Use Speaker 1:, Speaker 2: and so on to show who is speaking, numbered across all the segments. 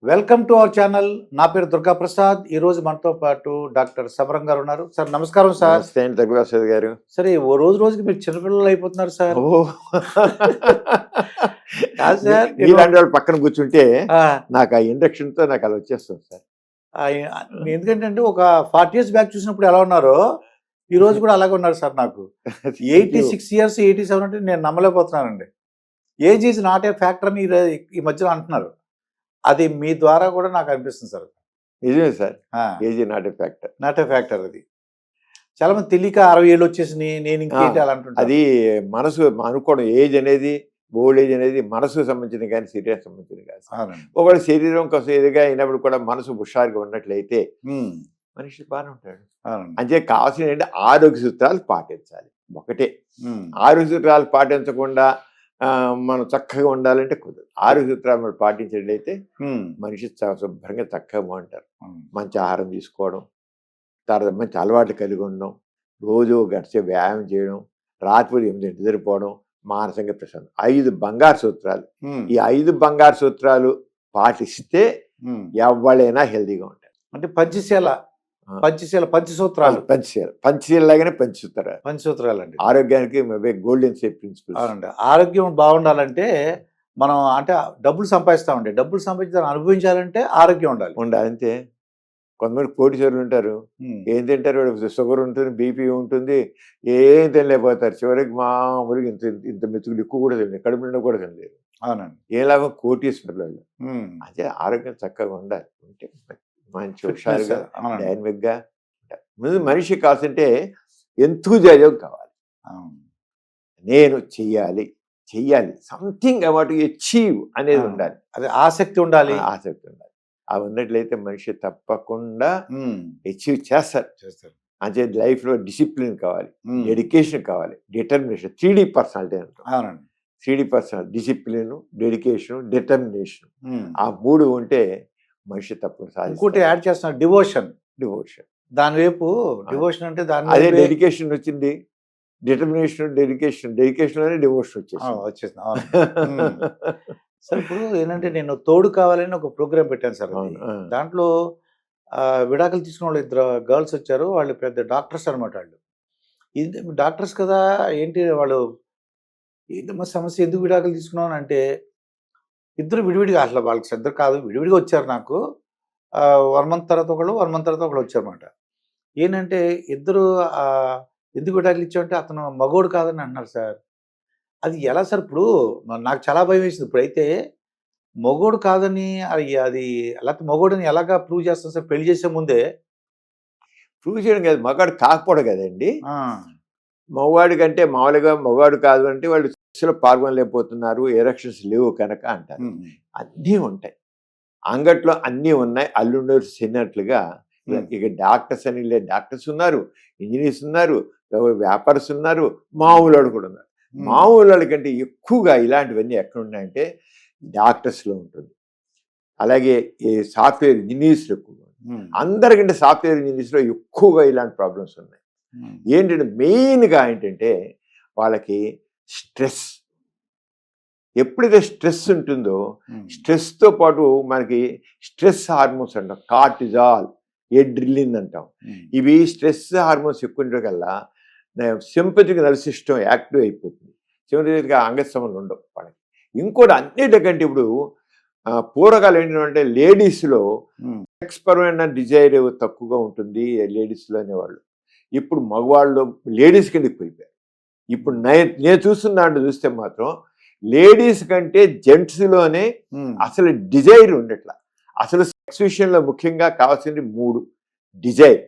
Speaker 1: Welcome to our channel. నా పేరు దుర్గా ప్రసాద్. ఈ రోజు మనతో పాటు డాక్టర్ సమరం గారు ఉన్నారు. సార్ నమస్కారం సార్.
Speaker 2: నమస్తే అండి దుర్గాప్రసాద్ గారు.
Speaker 1: సరే ఓ రోజు రోజుకి మీరు చిన్నపిల్లలు అయిపోతున్నారు సార్.
Speaker 2: ఓ
Speaker 1: కాదు సార్,
Speaker 2: మీలాంటి వాళ్ళు పక్కన కూర్చుంటే
Speaker 1: ఆ,
Speaker 2: నాకు ఆ ఇండక్షన్ తో నాకు అలా వచ్చేస్తుంది సార్.
Speaker 1: ఆ, ఎందుకంటే అంటే ఒక 40 years బ్యాక్ చూసినప్పుడు ఎలా ఉన్నారో ఈ రోజు కూడా అలాగే ఉన్నారు సార్. నాకు 86 years 87 అంటే నేను నమ్మలేకపోతున్నానండి. Age is not a factor అని ఈ మధ్యలో అంటున్నారు. అది మీ ద్వారా కూడా నాకు అనిపిస్తుంది సార్.
Speaker 2: నిజమే sir, age not a factor.
Speaker 1: Not a factor అది. చాలా మంది తెలియక 60 ఏళ్ళు వచ్చేసి నేను ఇంకేంటి అలా అంటుంటారు.
Speaker 2: అది మనసు అనుకోవడం. ఏజ్ అనేది, ఓల్డ్ ఏజ్ అనేది మనసుకు సంబంధించింది కానీ శరీరం సంబంధించింది కాదు.
Speaker 1: అవునండి.
Speaker 2: ఒకవేళ శరీరం కోసం ఎదుగా అయినప్పుడు కూడా మనసు హుషారుగా ఉన్నట్లయితే మనిషి బాగానే ఉంటాడు.
Speaker 1: అవునండి.
Speaker 2: అంటే కావాల్సిన ఏంటంటే ఆరోగ్య సూత్రాలు పాటించాలి. ఒకటే ఆరోగ్య సూత్రాలు పాటించకుండా మనం చక్కగా ఉండాలంటే కుదరదు. ఆరోగ్య సూత్రాలు మనం పాటించినట్లయితే మనిషి శుభ్రంగా చక్కగా బాగుంటారు. మంచి ఆహారం తీసుకోవడం, తర్వాత మంచి అలవాట్లు కలిగి ఉండడం, రోజు గడిచే వ్యాయామం చేయడం, రాత్రి 8 నిద్రపోవడం, మానసికంగా ప్రశాంతం. 5 బంగారు సూత్రాలు. ఈ 5 బంగారు సూత్రాలు పాటిస్తే ఎవరైనా హెల్దీగా ఉంటారు.
Speaker 1: అంటే పంచశీల పంచసూత్రాలు.
Speaker 2: పంచశీల లాగానే
Speaker 1: పంచసూత్రాలు అండి.
Speaker 2: ఆరోగ్యానికి గోల్డెన్ సేఫ్ ప్రిన్సిపల్.
Speaker 1: అవునండి. ఆరోగ్యం బాగుండాలంటే మనం అంటే డబ్బులు సంపాదిస్తామండి. డబ్బులు సంపాదించి దాన్ని అనుభవించాలంటే ఆరోగ్యం ఉండాలి.
Speaker 2: అంతే. కొంతమంది కోటీశ్వరులు ఉంటారు, ఏం తింటారు, షుగర్ ఉంటుంది, బీపీ ఉంటుంది, ఏం తినలేకపోతారు. చివరికి మామూలుగా ఇంత ఇంత మెతుకులు ఎక్కువ కూడా తినలేదు, కడుపు నిండా కూడా తినలేదు.
Speaker 1: అవునండి.
Speaker 2: ఏ లాభం కోటీశ్వరులు వాళ్ళు. అదే ఆరోగ్యం చక్కగా ఉండాలి. ఉంటే మంచి హుషారుగా డైనమిక్గా ముందు మనిషి కావాల్సింటే ఎంతూజియాజం కావాలి. నేను చెయ్యాలి సంథింగ్ అవాట్ అచీవ్ అనేది ఉండాలి.
Speaker 1: అది ఆసక్తి ఉండాలి.
Speaker 2: అవి ఉన్నట్లయితే మనిషి తప్పకుండా అచీవ్ చేస్తారు. అంటే లైఫ్లో డిసిప్లిన్ కావాలి, డెడికేషన్ కావాలి, డిటర్మినేషన్. 3D పర్సనాలిటీ అంటాం.
Speaker 1: అవునండి.
Speaker 2: 3D personality, discipline, dedication, determination. ఆ 3 ఉంటే మనిషి తప్పకుండా.
Speaker 1: ఇంకోటి యాడ్ చేస్తున్నారు, డివోషన్. దాని వైపు డివోషన్ అంటే దాని
Speaker 2: అదే డెడికేషన్ వచ్చింది. డిటర్మినేషన్, డెడికేషన్ లోనే డివోషన్
Speaker 1: వచ్చేసింది. సార్ ఇప్పుడు ఏంటంటే నేను తోడు కావాలని ఒక ప్రోగ్రామ్ పెట్టాను సార్. దాంట్లో విడాకులు తీసుకున్న వాళ్ళు 2 గర్ల్స్ వచ్చారు. వాళ్ళు పెద్ద డాక్టర్స్ అనమాట. వాళ్ళు ఇది డాక్టర్స్ కదా, ఏంటి వాళ్ళు ఏంటమ్మా సమస్య, ఎందుకు విడాకులు తీసుకున్నాను అంటే, ఇద్దరు విడివిడిగా, అసలు వాళ్ళకి ఇద్దరు కాదు, విడివిడిగా వచ్చారు. నాకు 1 month తర్వాత ఒకళ్ళు, 1 month తర్వాత ఒకళ్ళు వచ్చారన్నమాట. ఏంటంటే ఇద్దరు ఎందుకు విడాకులు ఇచ్చామంటే అతను మగోడు కాదని అంటున్నారు సార్. అది ఎలా సార్? ఇప్పుడు నాకు చాలా భయం వేసింది. ఇప్పుడైతే మగోడు కాదని అది లేకపోతే మగోడని ఎలాగా ప్రూవ్ చేస్తాం సార్? పెళ్లి చేసే ముందే
Speaker 2: ప్రూవ్ చేయడం కాదు, మగాడు కాకపోవడం కదండి. మగవాడి కంటే మామూలుగా మగవాడు కాదు అంటే వాళ్ళు సెక్స్లో పాల్గొనలేకపోతున్నారు, ఎరెక్షన్స్ లేవు కనుక అంటారు. అన్నీ ఉంటాయి, అంగట్లో అన్నీ ఉన్నాయి, అల్లుండి తిన్నట్లుగా. ఇక డాక్టర్స్ అని డాక్టర్స్ ఉన్నారు, ఇంజనీర్స్ ఉన్నారు, వ్యాపారస్తులు ఉన్నారు, మామూలు వాడు కూడా ఉన్నారు. మామూలు వాళ్ళ కంటే ఎక్కువగా ఇలాంటివన్నీ ఎక్కడ ఉన్నాయంటే డాక్టర్స్లో ఉంటుంది. అలాగే ఈ సాఫ్ట్వేర్ ఇంజనీర్స్లో ఎక్కువగా, అందరికంటే సాఫ్ట్వేర్ ఇంజనీర్స్లో ఎక్కువగా ఇలాంటి ప్రాబ్లమ్స్ ఉన్నాయి. ఏంటంటే మెయిన్గా ఏంటంటే వాళ్ళకి స్ట్రెస్. ఎప్పుడైతే స్ట్రెస్ ఉంటుందో స్ట్రెస్తో పాటు మనకి స్ట్రెస్ హార్మోన్స్ అంటాం, కార్టిజాల్, ఎడ్రిలిన్ అంటాం. ఇవి స్ట్రెస్ హార్మోన్స్ ఎక్కువ ఉండడం కల్లా సింపథిక్ నర్వస్ సిస్టమ్ యాక్టివ్ అయిపోతుంది. సింపథిక్ అంగస్తంభాలు ఉండవు వాళ్ళకి. ఇంకోటి అన్నిటికంటే ఇప్పుడు పూర్వకాలం ఏంటంటే లేడీస్లో సెక్స్ పరమైన డిజైర్ తక్కువగా ఉంటుంది లేడీస్లో అనేవాళ్ళు. ఇప్పుడు మగవాళ్ళు లేడీస్ కింద ఎక్కువైపోయారు. ఇప్పుడు నేను చూస్తున్నాను చూస్తే మాత్రం లేడీస్ కంటే జెంట్స్లోనే అసలు డిజైర్ ఉండట్లా. అసలు సెక్స్ విషయంలో ముఖ్యంగా కావాల్సింది 3: డిజైర్,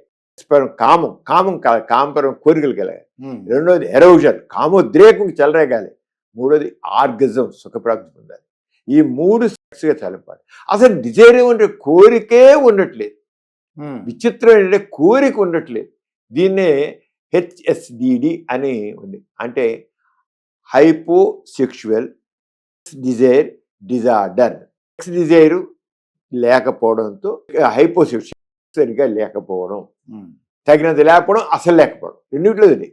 Speaker 2: కామపరం కోరికలు కలగాలి. రెండోది ఎరోజన్, కామోద్రేకం చెలరేగాలి. మూడోది ఆర్గజం, సుఖప్రాప్తి పొందాలి. ఈ 3 సెక్స్గా చలపాలి. అసలు డిజైర్ ఏమంటే కోరికే ఉండట్లేదు. విచిత్రం ఏంటంటే కోరిక ఉండట్లేదు. దీన్నే HSDD అని ఉంది, అంటే హైపోసెక్షువల్ డిజైర్ డిజార్డర్. సెక్స్ డిజైరు లేకపోవడంతో హైపోసెక్షువల్ సరిగా లేకపోవడం, తగినంత లేకపోవడం, అసలు లేకపోవడం, రెండిట్లో ఇది.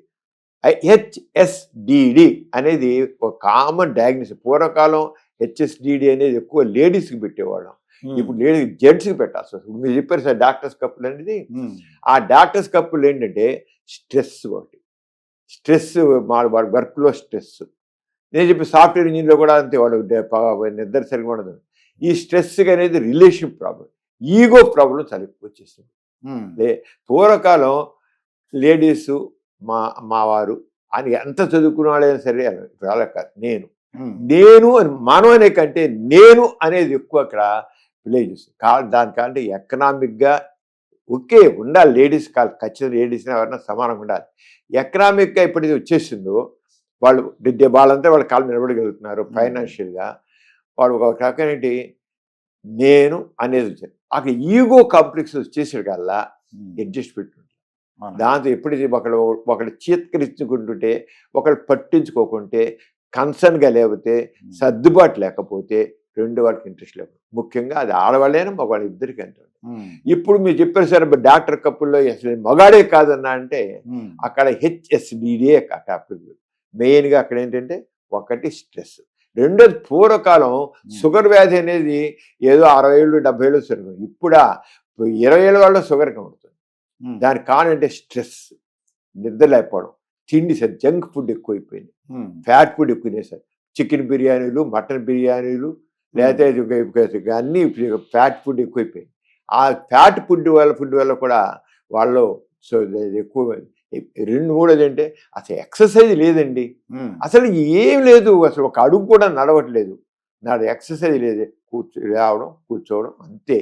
Speaker 2: HSDD అనేది ఒక కామన్ డయాగ్నోసిస్. పూర్వకాలం HSDD అనేది ఎక్కువ లేడీస్కి పెట్టేవాళ్ళం. ఇప్పుడు లేడీ జెంట్స్కి పెట్టాల్సి వస్తుంది. మీరు చెప్పారు సార్ డాక్టర్స్ కప్పులు అనేది, ఆ డాక్టర్స్ కప్పులు ఏంటంటే స్ట్రెస్ ఒకటి, స్ట్రెస్ వాడి వర్క్లో స్ట్రెస్. నేను చెప్పి సాఫ్ట్వేర్ ఇంజనీర్లో కూడా అంతే, వాడు నిద్ర సరిగ్గా ఉండదు. ఈ స్ట్రెస్ అనేది రిలేషన్ ప్రాబ్లం, ఈగో ప్రాబ్లం చాలా ఎక్కువ వచ్చేస్తుంది. పూర్వకాలం లేడీసు మావారు అని ఎంత చదువుకున్న వాళ్ళైనా సరే అలా కాదు. నేను అని మనం అనే కంటే నేను అనేది ఎక్కువ అక్కడ ప్లే చేస్తుంది. దానికంటే ఎకనామిక్గా ఓకే ఉండాలి, లేడీస్ కాదు ఖచ్చితంగా, లేడీస్ ఎవరన్నా సమానంగా ఉండాలి. ఎకనామిక్గా ఎప్పుడైతే వచ్చేసిందో వాళ్ళంతా వాళ్ళ కాళ్ళు నిలబడగలుగుతున్నారు ఫైనాన్షియల్గా. వాడు ఒక రకం ఏంటి నేను అనేది వచ్చారు. అక్కడ ఈగో కాంప్లెక్స్ వచ్చేసాడు కల్లా అడ్జస్ట్మెంట్ ఉంటుంది. దాంతో ఎప్పుడైతే ఒకళ్ళు చీత్కరించుకుంటుంటే, ఒకళ్ళు పట్టించుకోకుంటే, కన్సర్న్గా లేకపోతే, సర్దుబాటు లేకపోతే రెండు వాళ్ళకి ఇంట్రెస్ట్ లేకపోతే, ముఖ్యంగా అది ఆడవాళ్ళైనా మగవాళ్ళు ఇద్దరికి అంటే. ఇప్పుడు మీరు చెప్పారు సార్ డాక్టర్ కప్పుల్లో అసలు మగాడే కాదన్నా అంటే అక్కడ హెచ్ఎస్డిడే కప్పులు మెయిన్గా అక్కడ ఏంటంటే ఒకటి స్ట్రెస్, రెండోది పూర్వకాలం షుగర్ వ్యాధి అనేది ఏదో 60 ఏళ్ళు 70 ఏళ్ళు సరిగ్గా, ఇప్పుడు 20 ఏళ్ళ వాళ్ళ షుగర్ కనబడుతుంది. దానికి కారణం అంటే స్ట్రెస్, నిద్ర లేకపోవడం, తిండి సార్ జంక్ ఫుడ్ ఎక్కువైపోయింది, ఫ్యాట్ ఫుడ్ ఎక్కువ సార్, చికెన్ బిర్యానీలు, మటన్ బిర్యానీలు, లేకపోతే అన్నీ ఫ్యాట్ ఫుడ్ ఎక్కువైపోయింది. ఆ ఫ్యాట్ ఫుడ్ వల్ల కూడా వాళ్ళు ఎక్కువ. మూడోది అంటే అసలు ఎక్సర్సైజ్ లేదండి, అసలు ఏం లేదు, అసలు ఒక అడుగు కూడా నడవట్లేదు, ఎక్సర్సైజ్ లేదు, లేవడం కూర్చోవడం అంతే.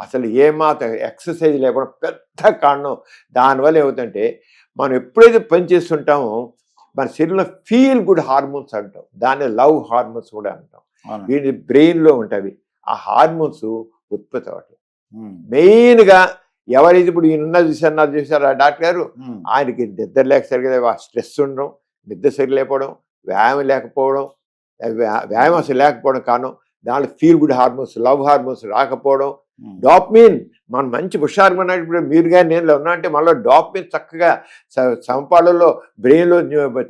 Speaker 2: అసలు ఏమాత్రం ఎక్సర్సైజ్ లేకుండా పెద్ద కారణం. దానివల్ల ఏమవుతుందంటే మనం ఎప్పుడైతే పని చేస్తుంటామో మన శరీరంలో ఫీల్ గుడ్ హార్మోన్స్ అంటాం, దాన్ని లవ్ హార్మోన్స్ కూడా అంటాం. వీటి బ్రెయిన్లో ఉంటాయి. ఆ హార్మోన్స్ ఉత్పత్తి అవ్వట్లేదు. మెయిన్గా ఎవరైతే ఇప్పుడు చూసారు ఆ డాక్టర్ గారు, ఆయనకి నిద్ర లేక సరిగ్గా స్ట్రెస్ ఉండడం, నిద్ర సరిగ్గా లేకపోవడం, వ్యాయామం లేకపోవడం, వ్యాయామం అసలు లేకపోవడం కారణం దాంట్లో feel good hormones, love hormones రాకపోవడం, డాప్మిన్ మన మంచి హుషారుగా ఇప్పుడు మీరు కానీ నేను ఉన్నా అంటే మనలో డాప్మిన్ చక్కగా సంపాదనలో బ్రెయిన్లో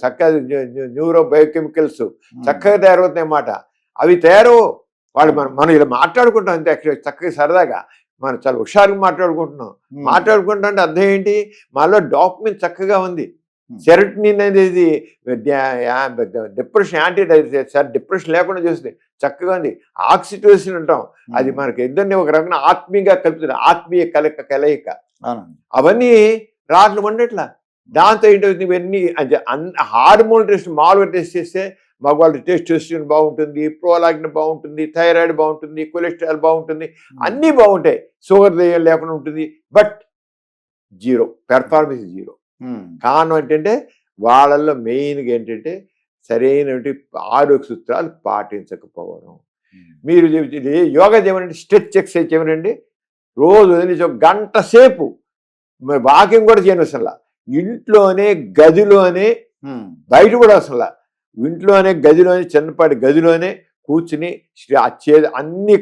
Speaker 2: చక్కగా న్యూరో బయోకెమికల్స్ చక్కగా తయారవుతున్నాయి అన్నమాట. అవి వాళ్ళు మనం ఇలా మాట్లాడుకుంటాం అంతే, చక్కగా సరదాగా మనం చాలా హుషారుగా మాట్లాడుకుంటాం అంటే అర్థం ఏంటి, మనలో డాప్మిన్ చక్కగా ఉంది. సెరటోనిన్ అనేది డిప్రెషన్ డిప్రెషన్ లేకుండా చేస్తుంది, చక్కగా ఉంది. ఆక్సిటోసిన్ అంటాం, అది మనకి ఇద్దరిని ఒక రకంగా ఆత్మీయంగా కలుపుతుంది, ఆత్మీయ కలయిక. అవన్నీ రాట్లు ఉండట్లా. దాంతో ఏంటవుతుంది, ఇవన్నీ హార్మోన్ టెస్ట్ మామూలుగా టెస్ట్ చేస్తే మగవాళ్ళు టెస్టోస్టెరాన్ బాగుంటుంది, ప్రోలాక్టిన్ బాగుంటుంది, థైరాయిడ్ బాగుంటుంది, కొలెస్ట్రాల్ బాగుంటుంది, అన్నీ బాగుంటాయి, షుగర్ లేకుండా ఉంటుంది. But zero, performance zero. కారణం ఏంటంటే వాళ్ళల్లో మెయిన్గా ఏంటంటే సరైనటువంటి ఆరోగ్య సూత్రాలు పాటించకపోవడం. మీరు యోగా చేయమనండి, స్ట్రెచ్ ఎక్సర్సైజ్ చేయమనండి, రోజు వదిలేసి ఒక గంట సేపు వాకింగ్ కూడా చేయను అసలు. ఇంట్లోనే గదిలోనే, బయట కూడా అసలు ఇంట్లోనే గదిలోనే, చిన్నపాటి గదిలోనే కూర్చుని అన్ని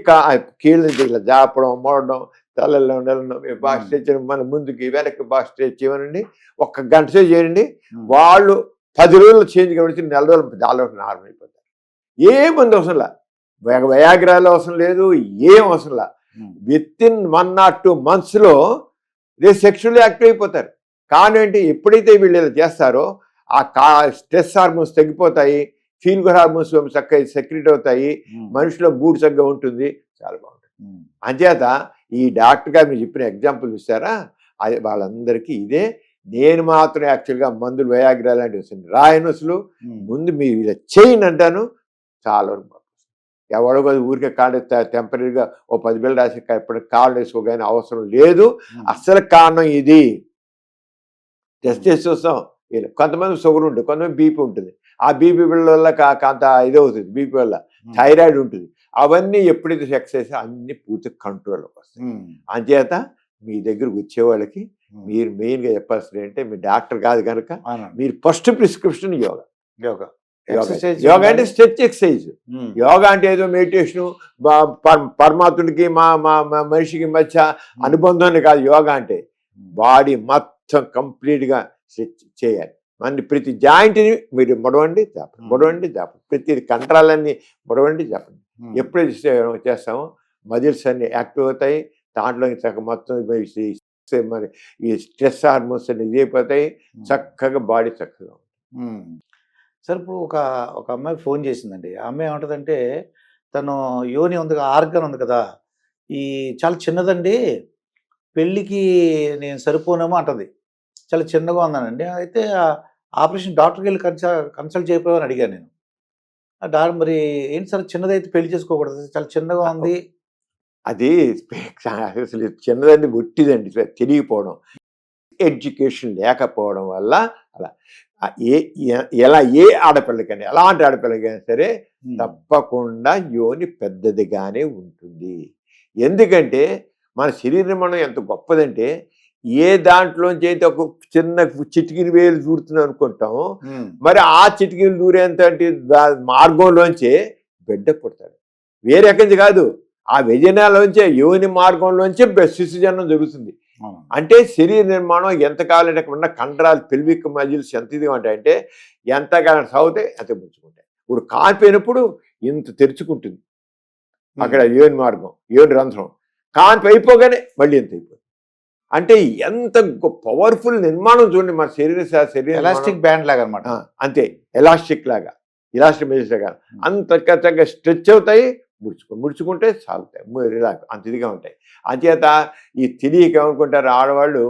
Speaker 2: కీళ్ళని ఇలా జాపడం, మోడడం, తలలో బాగా స్ట్రెచ్, మన ముందుకి వెనక్కి బాగా స్ట్రెచ్ చేయమనండి, ఒక్క గంట సేపు చేయండి. వాళ్ళు 10 రోజులు చేంజ్ కాబట్టి 4 రోజులు దానిలో నార్మల్ అయిపోతారు. ఏముంది అవసరంలా, వయాగ్రాలు అవసరం లేదు, ఏం అవసరంలా. వితిన్ 1 or 2 monthsలో సెక్షువల్లీ యాక్టివ్ అయిపోతారు. కారణం ఏంటి, ఎప్పుడైతే వీళ్ళు ఇలా చేస్తారో ఆ స్ట్రెస్ హార్మోన్స్ తగ్గిపోతాయి, ఫీల్ గుడ్ హార్మోన్స్ చక్కగా సెక్రెట్ అవుతాయి, మనిషిలో మూడ్ చక్కగా ఉంటుంది, చాలా బాగుంటుంది. అంచేత ఈ డాక్టర్ గారు మీరు చెప్పిన ఎగ్జాంపుల్ చూస్తారా, అది వాళ్ళందరికీ ఇదే. నేను మాత్రం యాక్చువల్గా మందులు వయాగ్రా లాంటివి వస్తుంది రాయను, అసలు ముందు మీరు ఇలా చేయండి అంటాను, చాలా వరకు ఎవడో ఊరికే కాళ్ళు టెంపరీగా ఓ 10 బిళ్ళ రాసి ఎప్పటికి కాళ్ళు వేసుకోగానే అవసరం లేదు. అసలు కారణం ఇది టెస్ట్ చేసి చూస్తాం. కొంతమంది షుగర్ ఉంటుంది, కొంతమంది బీపీ ఉంటుంది, ఆ బీపీ బిళ్ళ వల్ల కాంత ఇదవుతుంది, బీపీ వల్ల థైరాయిడ్ ఉంటుంది. అవన్నీ ఎప్పుడైతే ఎక్సర్సైజ్ అన్ని పూర్తి కంట్రోల్లోకి వస్తాయి. అంచేత మీ దగ్గరకు వచ్చేవాళ్ళకి మీరు మెయిన్గా చెప్పాల్సింది ఏంటంటే, మీ డాక్టర్ కాదు కనుక మీరు ఫస్ట్ ప్రిస్క్రిప్షన్ యోగా. యోగా అంటే స్ట్రెచ్ ఎక్సర్సైజ్. యోగా అంటే ఏదో మెడిటేషను, పరమాత్ముడికి మనిషికి మధ్య అనుబంధాన్ని కాదు. యోగా అంటే బాడీ మొత్తం కంప్లీట్గా స్ట్రెచ్ చేయాలి. మన ప్రతి జాయింట్ని మీరు మొడవండి చెప్పండి, ప్రతి కండరాలన్నీ మొడవండి చెప్పండి. ఎప్పుడైతే చేస్తామో మజిల్స్ అన్ని యాక్టివ్ అవుతాయి, దాంట్లో మొత్తం మరి ఈ స్ట్రెస్ హార్మోన్స్ అన్ని ఇదైపోతాయి, చక్కగా బాడీ చక్కగా ఉంటుంది.
Speaker 1: సార్ ఇప్పుడు ఒక అమ్మాయి ఫోన్ చేసిందండి. ఆ అమ్మాయి ఏమంటదంటే, తను యోని ఉంది, ఆర్గన్ ఉంది కదా, ఈ చాలా చిన్నదండి, పెళ్ళికి నేను సరిపోనేమో అంటది. చాలా చిన్నగా ఉందనండి. అయితే ఆపరేషన్ డాక్టర్కి వెళ్ళి కన్సల్ట్ చేయకపోయామని అడిగాను నేను. మరి ఏంటి సార్, చిన్నదైతే పెళ్లి చేసుకోకూడదు, చాలా చిన్నగా ఉంది.
Speaker 2: అది అసలు చిన్నదండి, ఒట్టిదండి, తెలియకపోవడం, ఎడ్యుకేషన్ లేకపోవడం వల్ల అలా. ఎలా ఏ ఆడపిల్లకైనా, ఎలాంటి ఆడపిల్లకైనా సరే తప్పకుండా యోని పెద్దదిగానే ఉంటుంది. ఎందుకంటే మన శరీరం మనం ఎంత గొప్పదంటే, ఏ దాంట్లోంచి అయితే ఒక చిన్న చిటికిన వేలు దూరుతుంది అనుకుంటాం, మరి ఆ చిటికిలు దూరేంత మార్గంలోంచే బిడ్డ పుడతాడు. వేరే ఎక్కడి నుంచి కాదు, ఆ వ్యజనాలోంచే, యోని మార్గంలోంచే శిశుజన్నం జరుగుతుంది. అంటే శరీర నిర్మాణం ఎంతకాలం ఉన్న కండరాలు, పెల్విక్ మజిల్స్ ఎంత ఇది ఉంటాయంటే, ఎంతకాలం సాగుతాయి ఎంత పుచ్చుకుంటాయి. ఇప్పుడు కాన్పోయినప్పుడు ఇంత తెరుచుకుంటుంది అక్కడ యోని మార్గం, యోని రంధ్రం. కాన్పు అయిపోగానే మళ్ళీ ఎంత అయిపోతుంది. అంటే ఎంత పవర్ఫుల్ నిర్మాణం చూడండి మన శరీరం.
Speaker 1: ఎలాస్టిక్ బ్యాండ్ లాగా అనమాట.
Speaker 2: అంతే, ఎలాస్టిక్ లాగా, ఎలాస్టిక్ మెజిల్స్ లాగా అంత చక్కగా స్ట్రెచ్ అవుతాయి, ముడుచుకుంటే సాగుతాయి, రిలాక్స్ అంత ఇదిగా ఉంటాయి. అంచేత ఈ తెలియక ఏమనుకుంటారు ఆడవాళ్ళు,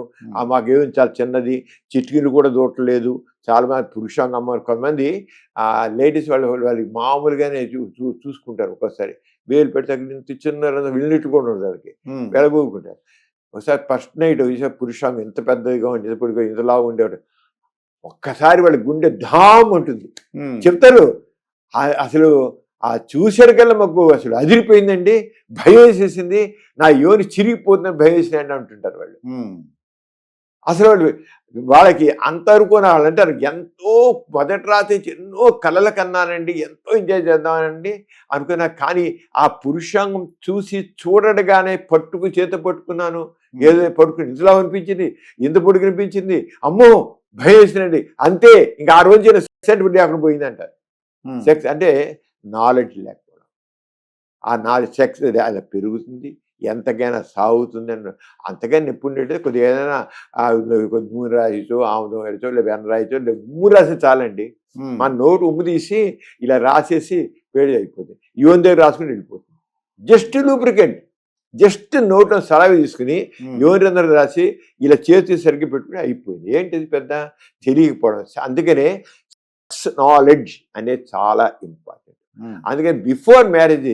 Speaker 2: మాకేం చాలా చిన్నది, చిటికీలు కూడా దూరట్లేదు, చాలా మంది పురుషాంగం, కొంతమంది లేడీస్ వాళ్ళకి మామూలుగానే చూసుకుంటారు. ఒక్కోసారి వేలు పెడితే చిన్న వెళ్ళినట్టు కూడా ఉండదు, దానికి వెలగూకుంటారు. ఒకసారి ఫస్ట్ నైట్ పురుషాంగం ఎంత పెద్దదిగా ఉండి, ఇప్పుడు ఇంతలా ఉండేవాడు, ఒక్కసారి వాళ్ళ గుండె ధామ్ ఉంటుంది. చెప్తారు అసలు చూసేకల్లా మాకు అసలు అదిరిపోయిందండి, భయం వేసేసింది, నా యోని చిరిగిపోతుందని భయం వేసిందండి అంటుంటారు వాళ్ళు. అసలు వాళ్ళకి అంతవరకు వాళ్ళు అంటారు, ఎంతో మొదటి రాత్రి ఎన్నో కలలు కన్నానండి, ఎంతో ఎంజాయ్ చేద్దామనండి అనుకున్నా, కానీ ఆ పురుషాంగం చూడగానే చేత పట్టుకున్నాను, ఏదో పట్టుకుని ఇంతలా అనిపించింది, ఇంత పొడుగు అనిపించింది, అమ్మో భయం వేసినండి, అంతే. ఇంకా ఆ రోజు సెక్స్ అక్కడ పోయిందంటారు. సెక్స్ అంటే నాలెడ్జ్ లేకపోవడం, ఆ నాలెడ్జ్ సెక్స్ అలా పెరుగుతుంది, ఎంతకైనా సాగుతుంది అని. అంతకైనా నొప్పి ఉండేది కొద్దిగా ఏదైనా నూనె రాయచో, ఆముదం రాయచో, లేదా వెన్న రాయచో, లేదా ఉమ్ము రాసి చాలండి. మన నోటు ఉమ్ము తీసి ఇలా రాసేసి వేడి అయిపోతుంది, యోని దగ్గర రాసుకుని వెళ్ళిపోతుంది. జస్ట్ లూబ్రికెంట్, జస్ట్ నోట్లో సలవి తీసుకుని యోని రంధ్రం రాసి ఇలా చేతి సరిగ్గా పెట్టుకుని అయిపోయింది. ఏంటిది పెద్ద తెలియకపోవడం. అందుకనే నాలెడ్జ్ అనేది చాలా ఇంపార్టెంట్. అందుకని బిఫోర్ మ్యారేజ్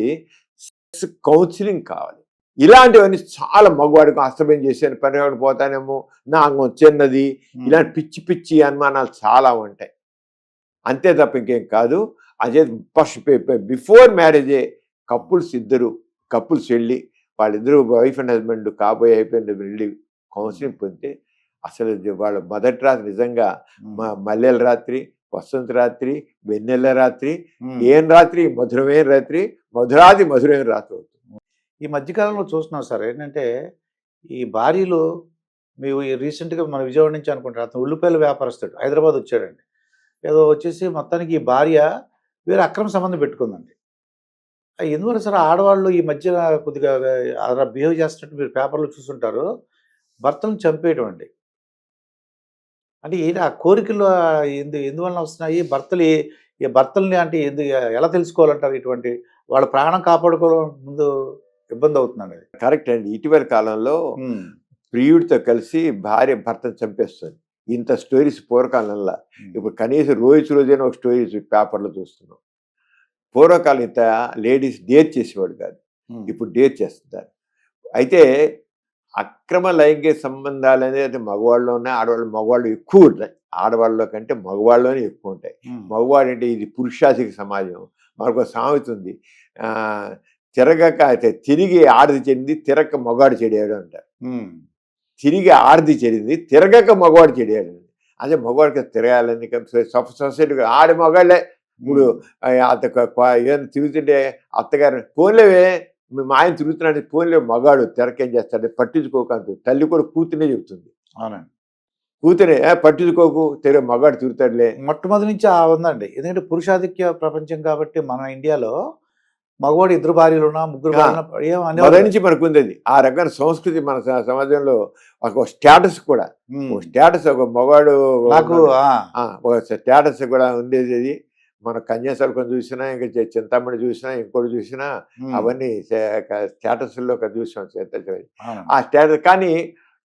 Speaker 2: కౌన్సిలింగ్ కావాలి. ఇలాంటివన్నీ చాలా మగవాడికి అస్తమయం చేశాను, పని పోతానేమో, నా అంగం చిన్నది, ఇలాంటి పిచ్చి పిచ్చి అనుమానాలు చాలా ఉంటాయి. అంతే తప్ప ఇంకేం కాదు. అదే ఫస్ట్ బిఫోర్ మ్యారేజే కపుల్స్ వెళ్ళి, వాళ్ళిద్దరూ వైఫ్ అండ్ హస్బెండ్ కాబోయే అయిపోయింది, వెళ్ళి కౌన్సిలింగ్ పొందితే అసలు వాళ్ళ మొదటి రాత్రి నిజంగా మల్లెల రాత్రి, వసంత రాత్రి, వెన్నెల రాత్రి, ఏం రాత్రి, మధురమైన రాత్రి, మధురమైన రాత్రి అవుతుంది.
Speaker 1: ఈ మధ్యకాలంలో చూస్తున్నాం సార్, ఏంటంటే ఈ భార్యలు, మేము రీసెంట్గా మన విజయవాడ నుంచి అనుకుంటారు, అతను ఉల్లిపాయల వ్యాపారస్తుడు, హైదరాబాద్ వచ్చాడండి. ఏదో వచ్చేసి మొత్తానికి ఈ భార్య వేరే అక్రమ సంబంధం పెట్టుకుందండి. ఎందువల్ల సార్ ఆడవాళ్ళు ఈ మధ్య కొద్దిగా అలా బిహేవ్ చేస్తున్నట్టు మీరు పేపర్లో చూస్తుంటారు, భర్తలను చంపేయటం అండి. అంటే ఏంటి ఆ కోరికలు ఎందువలన వస్తున్నాయి? భర్తల్ని అంటే ఎలా తెలుసుకోవాలంటారు? ఇటువంటి వాళ్ళ ప్రాణం కాపాడుకోవడం ముందు ఇబ్బంది అవుతుందండి అది.
Speaker 2: కరెక్ట్ అండి. ఇటీవల కాలంలో ప్రియుడితో కలిసి భార్య భర్తను చంపేస్తుంది. ఇంత స్టోరీస్ పూర్వకాలంలో, ఇప్పుడు కనీసం రోజైనా ఒక స్టోరీస్ పేపర్లో చూస్తున్నాం. పూర్వకాలం ఇంత లేడీస్ డేట్ చేసేవాడు కాదు, ఇప్పుడు డేట్ చేస్తున్నారు. అయితే అక్రమ లైంగిక సంబంధాలు అనేది మగవాళ్ళు ఉన్నాయి, మగవాళ్ళు ఎక్కువ ఉంటాయి. ఆడవాళ్ళలో కంటే మగవాళ్ళలోనే ఎక్కువ ఉంటాయి. మగవాడు అంటే ఇది పురుషాసిక సమాజం. మనకు సామెత ఉంది, తిరిగి ఆడది చెడింది, తిరగక మగవాడు చెడాడు అంటారు. తిరిగి ఆడది చెడింది, తిరగక మగవాడు చెడాడు. అదే మగవాడికి తిరగాలని సొసైటీ ఆడే మగాళ్ళే. ఇప్పుడు ఏదైనా తిరుగుతుంటే అత్తగారు ఫోన్లేవే, మా ఆయన తిరుగుతున్నాడు, ఫోన్లే, మగాడు తెరకేం చేస్తాడు, పట్టించుకోకంటూ తల్లి కూడా కూతునే చెబుతుంది.
Speaker 1: అవునండి,
Speaker 2: కూతురే పట్టించుకోకు, మగాడు తిరుగుతాడులే.
Speaker 1: మొట్టమొదటి నుంచి ఉందండి. ఎందుకంటే పురుషాధిక్య ప్రపంచం కాబట్టి మన ఇండియాలో మగవాడు 2 భార్యలు ఉన్నా 3 భార్యలు ఏం
Speaker 2: మొదటి
Speaker 1: అనేవారు
Speaker 2: నుంచి మనకు ఉంది అది. ఆ రకమైన సంస్కృతి మన సమాజంలో ఒక స్టేటస్ కూడా, ఒక స్టేటస్, ఒక మగవాడు
Speaker 1: నాకు
Speaker 2: ఒక స్టేటస్ కూడా ఉండేది. అది మన కన్యాశుల్కం చూసినా, ఇంకా చింతామణి చూసినా, ఇంకోటి చూసినా అవన్నీ స్టేటస్లో చూసాం. ఆ స్టేటస్ కానీ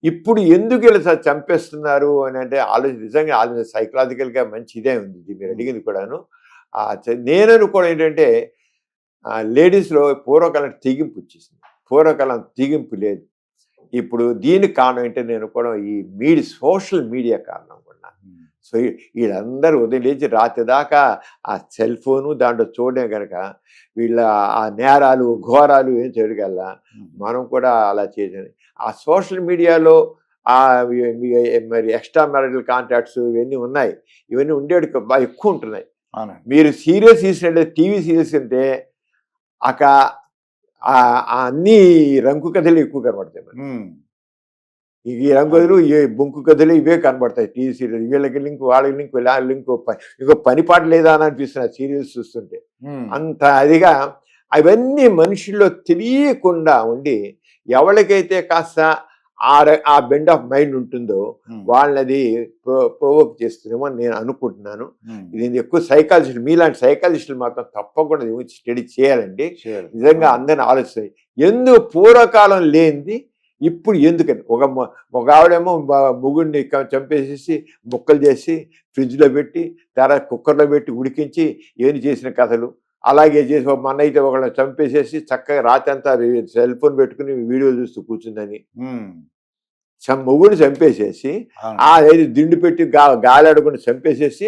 Speaker 2: ఇప్పుడు ఎందుకు ఇలా చంపేస్తున్నారు అని అంటే నిజంగా సైకలాజికల్గా మంచి ఇదే ఉంది. ఇది మీరు అడిగింది కూడాను. నేను అనుకోవడం ఏంటంటే లేడీస్లో పూర్వకాలం తెగింపు వచ్చేసింది. పూర్వకాలం తెగింపు లేదు. ఇప్పుడు దీనికి కారణం ఏంటంటే నేను కూడా ఈ సోషల్ మీడియా కారణం కూడా. సో వీళ్ళందరూ ఉదయం లేచి రాత్రి దాకా ఆ సెల్ ఫోను దాంట్లో చూడడం కనుక వీళ్ళ ఆ నేరాలు ఘోరాలు ఏం చేయగల మనం కూడా అలా చేయాలి. ఆ సోషల్ మీడియాలో మరి ఎక్స్ట్రా మ్యారిటల్ కాంటాక్ట్స్ ఇవన్నీ ఉన్నాయి. ఇవన్నీ ఉండేవి బాగా ఎక్కువ ఉంటున్నాయి. మీరు సీరియల్స్ తీసినట్టే, టీవీ సీరియల్స్ అంటే అన్ని రంకు కథలు ఎక్కువ కనబడతాయి. ఈ రంగు కథలు, ఈ బొంకు కథలు ఇవే కనబడతాయి టీవీ సీరియల్. వీళ్ళకి లింక్, వాళ్ళకి లింక్, ఇంకో పని పాట లేదా అని అనిపిస్తున్నాయి సీరియల్స్ చూస్తుంటే. అంత అదిగా అవన్నీ మనుషుల్లో తెలియకుండా ఉండి ఎవరికైతే కాస్త ఆ బెండ్ ఆఫ్ మైండ్ ఉంటుందో వాళ్ళది ప్రొవోక్ చేస్తుందేమో నేను అనుకుంటున్నాను. ఇది ఎక్కువ సైకాలజిస్టులు, మీలాంటి సైకాలజిస్టులు మాత్రం తప్పకుండా స్టడీ చేయాలండి. నిజంగా అందరిని ఆలోచిస్తాయి. ఎందుకు పూర్వకాలం లేనిది ఇప్పుడు ఎందుకని ఒక ఆవిడేమో మొగుడిని చంపేసేసి ముక్కలు చేసి ఫ్రిడ్జ్లో పెట్టి తర్వాత కుక్కర్లో పెట్టి ఉడికించి ఏమి చేసిన కథలు. అలాగే చేసి మన అయితే ఒకళ్ళని చంపేసేసి చక్కగా రాత్రి అంతా సెల్ ఫోన్ పెట్టుకుని వీడియోలు చూస్తూ కూర్చుందని మొగుడిని చంపేసేసి ఆ దిండు పెట్టి గాలాడుకుని చంపేసేసి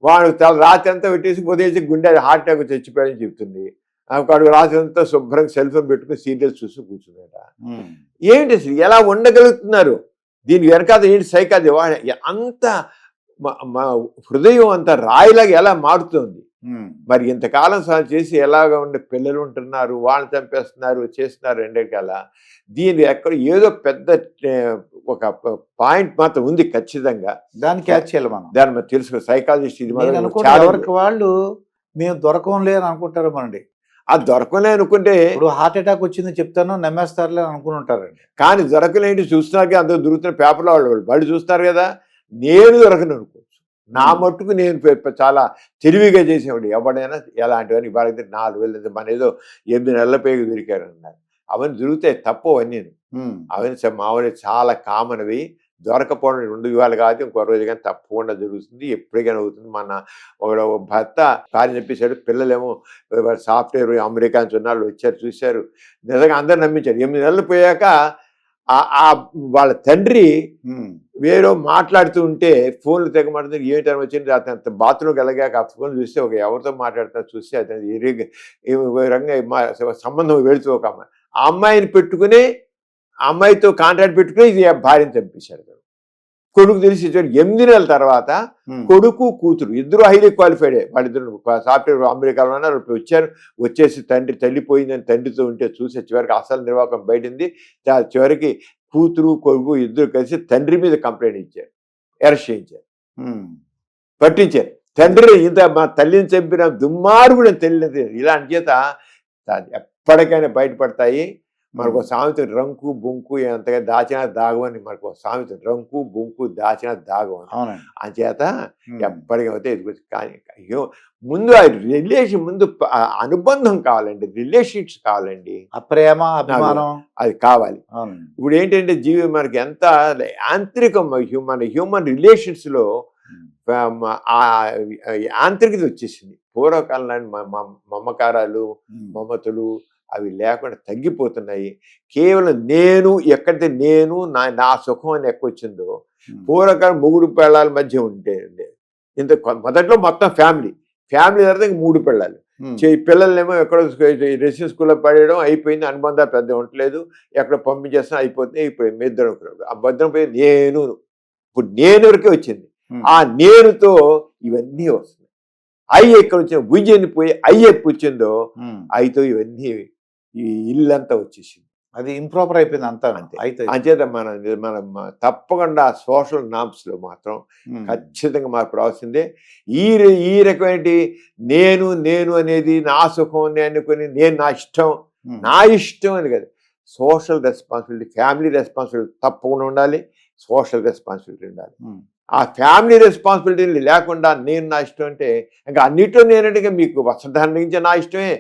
Speaker 2: వాడు రాత్రి అంతా పెట్టేసి ఉదయం గుండె హార్ట్ అటాక్ చచ్చిపోయాడని చెప్తుంది. వాడు రాత్రి అంతా శుభ్రంగా సెల్ ఫోన్ పెట్టుకుని సీరియల్స్ చూస్తూ కూర్చున్నాట. ఏంటి అసలు ఎలా ఉండగలుగుతున్నారు? దీని వెనకాల ఏంటి సైకాలజీ? అంత హృదయం అంత రాయిలాగా ఎలా మారుతుంది? మరి ఇంతకాలం చేసి ఎలాగ ఉండే పిల్లలు ఉంటున్నారు, వాళ్ళు చంపేస్తున్నారు, చేస్తున్నారు. రెండేకాల దీని ఎక్కడ ఏదో పెద్ద ఒక పాయింట్ మాత్రం ఉంది ఖచ్చితంగా.
Speaker 1: దాన్ని క్యాచ్ చేయాలి మనం.
Speaker 2: దాన్ని మనం తెలుసుకో సైకాలజిస్ట్ ఇది
Speaker 1: ఎవరికి వాళ్ళు మేము దొరకంలే అని అనుకుంటారు. మనండి
Speaker 2: అది దొరకలే అనుకుంటే
Speaker 1: ఇప్పుడు హార్ట్ అటాక్ వచ్చింది చెప్తాను నమ్మేస్తారులే అనుకుని ఉంటారండి.
Speaker 2: కానీ దొరకలేంటి చూస్తున్నాక అందరూ దొరుకుతున్న పేపర్లో వాళ్ళు చూస్తారు కదా. నేను దొరకను అనుకోవచ్చు. నా మట్టుకు నేను చాలా తెలివిగా చేసేవాడు. ఎవడైనా ఎలాంటివన్నీ వాళ్ళకి 4 వేలు మన ఏదో 8 నెలల పేరు దొరికారు అన్నారు. అవన్నీ దొరికితే తప్పు అవన్నీ. అవన్నీ మామూలు చాలా కామన్ అవి. దొరకపోవడం 2 ఇవాళ కాదు, ఇంకో రోజు కానీ తప్పకుండా జరుగుతుంది, ఎప్పటికైనా అవుతుంది. మన ఒక భర్త కార్యం చెప్పేశాడు, పిల్లలేమో సాఫ్ట్వేర్ అమెరికా నుంచి ఉన్న వాళ్ళు వచ్చారు, చూశారు. నిజంగా అందరు నమ్మించారు. 8 నెలలు పోయాక వాళ్ళ తండ్రి వేరే మాట్లాడుతూ ఉంటే ఫోన్లు తెగమాడుతుంది. ఏమిటని వచ్చింది అతను బాత్రూమ్కి వెళ్ళగాక ఆ ఫోన్ చూస్తే ఎవరితో మాట్లాడుతున్నా చూస్తే అతను రంగా సంబంధం వెళుతూ ఒక అమ్మాయి, ఆ అమ్మాయిని పెట్టుకుని ఆ అమ్మాయితో కాంట్రాక్ట్ పెట్టుకుని ఇది భార్యను చంపేశాడు. కొడుకు తెలిసి 8 నెలల తర్వాత కొడుకు కూతురు ఇద్దరు హైలీ క్వాలిఫైడే. వాళ్ళిద్దరు సాఫ్ట్వేర్ అమెరికాలో ఉన్నారు. వచ్చారు, వచ్చేసి తండ్రి తల్లిపోయిందని తండ్రితో ఉంటే చూసి చివరికి అసలు నిర్వాహకం బయటింది. చివరికి కూతురు కొడుకు ఇద్దరు కలిసి తండ్రి మీద కంప్లైంట్ ఇచ్చారు, అరెస్ట్ చేయించారు, పట్టించారు. తండ్రి ఇంత మా తల్లిని చంపిన దుర్మార్గుడు తల్లి. ఇలాంటి చేత ఎప్పటికైనా బయటపడతాయి. మనకు సామెత రంకు బొంకు ఎంతగా దాచిన దాగవని మనకు సామెత. రంకు బొంకు దాచిన దాగవని. అంచేత ఎప్పటికైతే కానీ ముందు ఆ రిలేషన్, ముందు అనుబంధం కావాలండి, రిలేషన్షిప్స్ కావాలండి, ప్రేమ అభిమానం అది కావాలి. ఇప్పుడు ఏంటంటే మనకి ఎంత యాంత్రికం మన హ్యూమన్ రిలేషన్స్ లో యాంత్రికత వచ్చేసింది. పూర్వకాలం మమకారాలు మమతలు అవి లేకుండా తగ్గిపోతున్నాయి. కేవలం నేను ఎక్కడైతే నేను నా సుఖం అని ఎక్కొచ్చిందో, పూర్వకాలం మొగుడు పెళ్ళాల మధ్య ఉంటే ఇంత మొదట్లో మొత్తం ఫ్యామిలీ తర్వాత 3 పెళ్ళాలు, పిల్లలేమో ఎక్కడో రెసిడెన్షియల్ స్కూల్లో పడేయడం అయిపోయింది. అనుబంధాలు పెద్ద ఉండలేదు, ఎక్కడ పంపించేస్తా అయిపోతుంది. ఇప్పుడు ఇద్దరు ఆ భద్రం పోయి నేను, ఇప్పుడు నేను వరకే వచ్చింది. ఆ నేనుతో ఇవన్నీ వస్తున్నాయి. అయ్యి ఎక్కడ వచ్చింది, భుజని పోయి అయ్యి ఎప్పుడు వచ్చిందో అయితో ఇవన్నీ ఈ ఇల్లంతా వచ్చేసింది.
Speaker 1: అది ఇంప్రాపర్ అయిపోయింది అంతా
Speaker 2: అంతే.
Speaker 1: అయితే.
Speaker 2: అంచేత మనం తప్పకుండా సోషల్ నామ్స్లో మాత్రం ఖచ్చితంగా మార్పు రావాల్సిందే. ఈ రకమైన నేను నేను అనేది నా సుఖం అనుకుని నేను నా ఇష్టం అని కదా. సోషల్ రెస్పాన్సిబిలిటీ, ఫ్యామిలీ రెస్పాన్సిబిలిటీ తప్పకుండా ఉండాలి, సోషల్ రెస్పాన్సిబిలిటీ ఉండాలి. ఆ ఫ్యామిలీ రెస్పాన్సిబిలిటీ లేకుండా నేను నా ఇష్టం అంటే ఇంకా అన్నిట్లో నేనంటే మీకు వస్త్రధారణ నుంచి నా ఇష్టమే,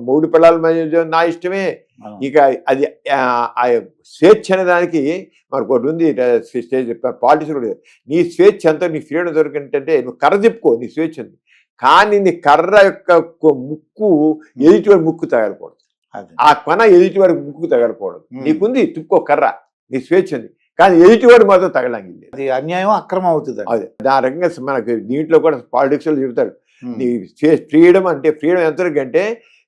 Speaker 2: మూడు పిల్లల మధ్య నా ఇష్టమే. ఇక అది స్వేచ్ఛ అనే దానికి మనకు ఒకటి ఉంది స్టేజ్ పాలిటిక్స్ కూడా. నీ స్వేచ్ఛ అంతా నీ ఫ్రీడమ్ దొరికిందంటే నువ్వు కర్ర తిప్పుకో, నీ స్వేచ్ఛ ఉంది. కానీ నీ కర్ర యొక్క ముక్కు ఎదుటివాడి ముక్కు తగలకూడదు, ఆ కొన ఎదుటివాడి ముక్కు తగలకూడదు. నీకుంది తిప్పుకో కర్ర, నీ స్వేచ్ఛ ఉంది, కానీ ఎదుటివాడు మాత్రం తగలంగి.
Speaker 1: అది అన్యాయం, అక్రమం అవుతుంది.
Speaker 2: అది ఆ రకంగా మనకి దీంట్లో కూడా పాలిటిక్స్ లో చెబుతాడు. నీ ఫ్రీడమ్ అంటే ఫ్రీడమ్ ఎంతవరకు అంటే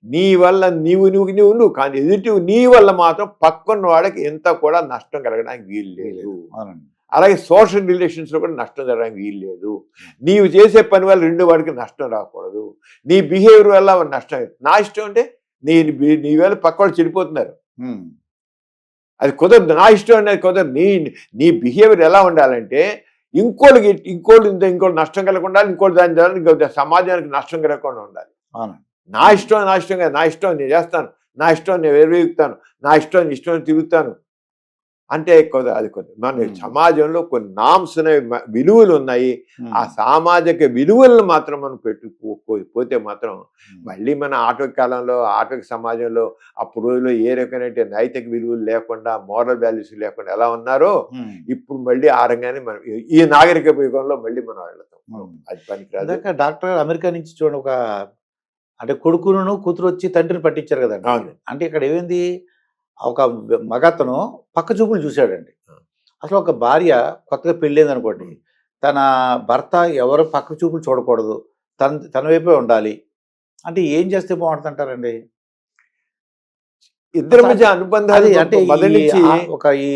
Speaker 2: నీ వల్ల నువ్వు కానీ ఎదుటి నీ వల్ల మాత్రం పక్కన్న వాడికి ఎంత కూడా నష్టం కలగడానికి వీలు లేదు. అలాగే సోషల్ రిలేషన్స్ లో కూడా నష్టం జరగడానికి వీలు లేదు. నీవు చేసే పని వల్ల రెండు వాడికి నష్టం రాకూడదు, నీ బిహేవియర్ వల్ల నష్టం. నా ఇష్టం అంటే నీ వల్ల పక్క వాళ్ళు చెడిపోతున్నారు, అది కుదరదు. నా ఇష్టం అనేది కుదరదు. నీ బిహేవియర్ ఎలా ఉండాలంటే ఇంకోళ్ళు నష్టం కలగకుండా, ఇంకోటి దాని ద్వారా సమాజానికి నష్టం కలగకుండా ఉండాలి. నా ఇష్టం కాదు, నా ఇష్టం నేను చేస్తాను, నా ఇష్టం నేను వెలుగుతాను, నా ఇష్టం తిరుగుతాను అంటే అది మన సమాజంలో కొన్ని నామ్స్ ఉన్నాయి, విలువలు ఉన్నాయి. ఆ సామాజిక విలువలను మాత్రం మనం పోతే మాత్రం మళ్ళీ మన ఆటవిక కాలంలో, ఆటవిక సమాజంలో అప్పుడు రోజుల్లో ఏ రకమైన నైతిక విలువలు లేకుండా, మోరల్ వాల్యూస్ లేకుండా ఎలా ఉన్నారో ఇప్పుడు మళ్ళీ ఆ రంగాన్ని మనం ఈ నాగరిక యుగంలో మళ్ళీ మనం వెళ్తాం. అది పనికిరాదు.
Speaker 1: డాక్టర్ అమెరికా నుంచి చూడండి, ఒక అంటే కొడుకును కూతురు వచ్చి తండ్రిని పట్టించారు కదండి. అంటే ఇక్కడ ఏమైంది, ఒక మగతను పక్క చూపులు చూశాడండి. అసలు ఒక భార్య కొత్తగా పెళ్ళైంది అనుకోండి, తన భర్త ఎవరు పక్క చూపులు చూడకూడదు, తన వైపే ఉండాలి అంటే ఏం చేస్తే బాగుంటుందంటారండి?
Speaker 2: ఇద్దరి మధ్య అనుబంధాలు
Speaker 1: అంటే ఒక ఈ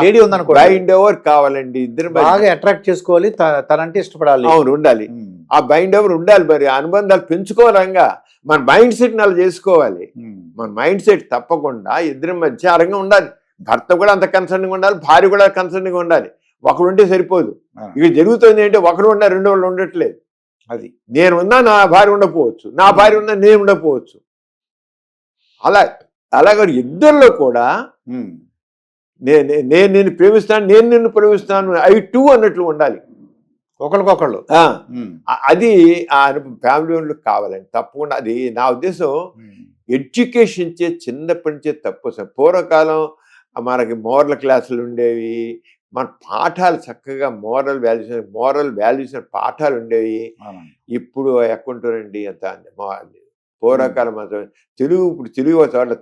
Speaker 1: లేడీ ఉందనుకో,
Speaker 2: బైండ్ ఓవర్ కావాలండి. ఇద్దరు
Speaker 1: బాగా అట్రాక్ట్ చేసుకోవాలి, తనంటే ఇష్టపడాలి.
Speaker 2: అవును, ఉండాలి. ఆ బైండ్ ఓవర్ ఉండాలి. మరి అనుబంధాలు పెంచుకోవాలంగా మన మైండ్ సెట్ అలా చేసుకోవాలి. మన మైండ్ సెట్ తప్పకుండా ఇద్దరి మధ్య ఆ రంగా ఉండాలి. భర్త కూడా అంత కన్సర్న్గా ఉండాలి, భార్య కూడా కన్సర్న్గా ఉండాలి. ఒకడు ఉంటే సరిపోదు. ఇక జరుగుతుంది అంటే ఒకడు ఉన్నా రెండు వాళ్ళు ఉండట్లేదు.
Speaker 1: అది
Speaker 2: నేను ఉన్నా నా భార్య ఉండకపోవచ్చు, నా భార్య ఉన్నా నేను ఉండకపోవచ్చు. అలాగే ఇద్దరిలో కూడా నేను ప్రేమిస్తాను, నేను నిన్ను ప్రేమిస్తాను, ఐ టూ అన్నట్లు ఉండాలి
Speaker 1: ఒకరికొకళ్ళు.
Speaker 2: అది ఆ ఫ్యామిలీ కావాలండి తప్పకుండా. అది నా ఉద్దేశం. ఎడ్యుకేషన్ చిన్నప్పటి నుంచే తప్పు. పూర్వకాలం మనకి మోరల్ క్లాసులు ఉండేవి, మన పాఠాలు చక్కగా మోరల్ వాల్యూస్ పాఠాలు ఉండేవి. ఇప్పుడు ఎక్కుంటారండి అంత పూర్వకాలం మాత్రం తెలుగు. ఇప్పుడు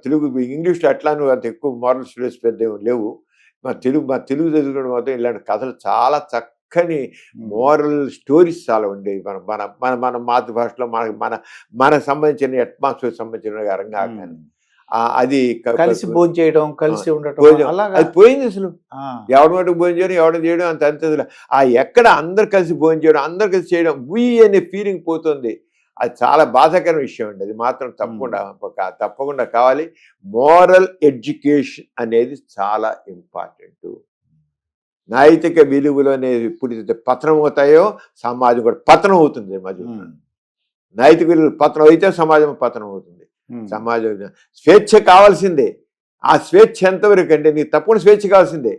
Speaker 2: తెలుగు ఇంగ్లీష్లో అట్లా అంత ఎక్కువ మోరల్ స్టడీస్ పెద్ద లేవు. మా తెలుగు చదువుకోవడం మాత్రం ఇలాంటి కథలు చాలా చక్కని మోరల్ స్టోరీస్ చాలా ఉండేవి. మన మాతృభాషలో మనకు సంబంధించిన అట్మాస్ఫియర్ సంబంధించిన రంగా అది
Speaker 1: కలిసి భోజనం చేయడం, కలిసి ఉండటం,
Speaker 2: అది పోయింది అసలు. ఎవరి మటుకు భోజనం చేయడం, ఎవరు చేయడం అంత ఎక్కడ అందరు కలిసి భోజనం చేయడం, అందరు కలిసి చేయడం అనే ఫీలింగ్ పోతుంది. అది చాలా బాధాకరమైన విషయం అండి. అది మాత్రం తప్పకుండా కావాలి. మోరల్ ఎడ్యుకేషన్ అనేది చాలా ఇంపార్టెంట్. నైతిక విలువలు అనేది ఎప్పుడు పతనం అవుతాయో సమాజం కూడా పతనం అవుతుంది. నైతిక విలువలు పతనం అయితే సమాజం పతనం అవుతుంది. సమాజం స్వేచ్ఛ కావాల్సిందే. ఆ స్వేచ్ఛ ఎంతవరకు అంటే నీకు తప్పకుండా స్వేచ్ఛ కావాల్సిందే.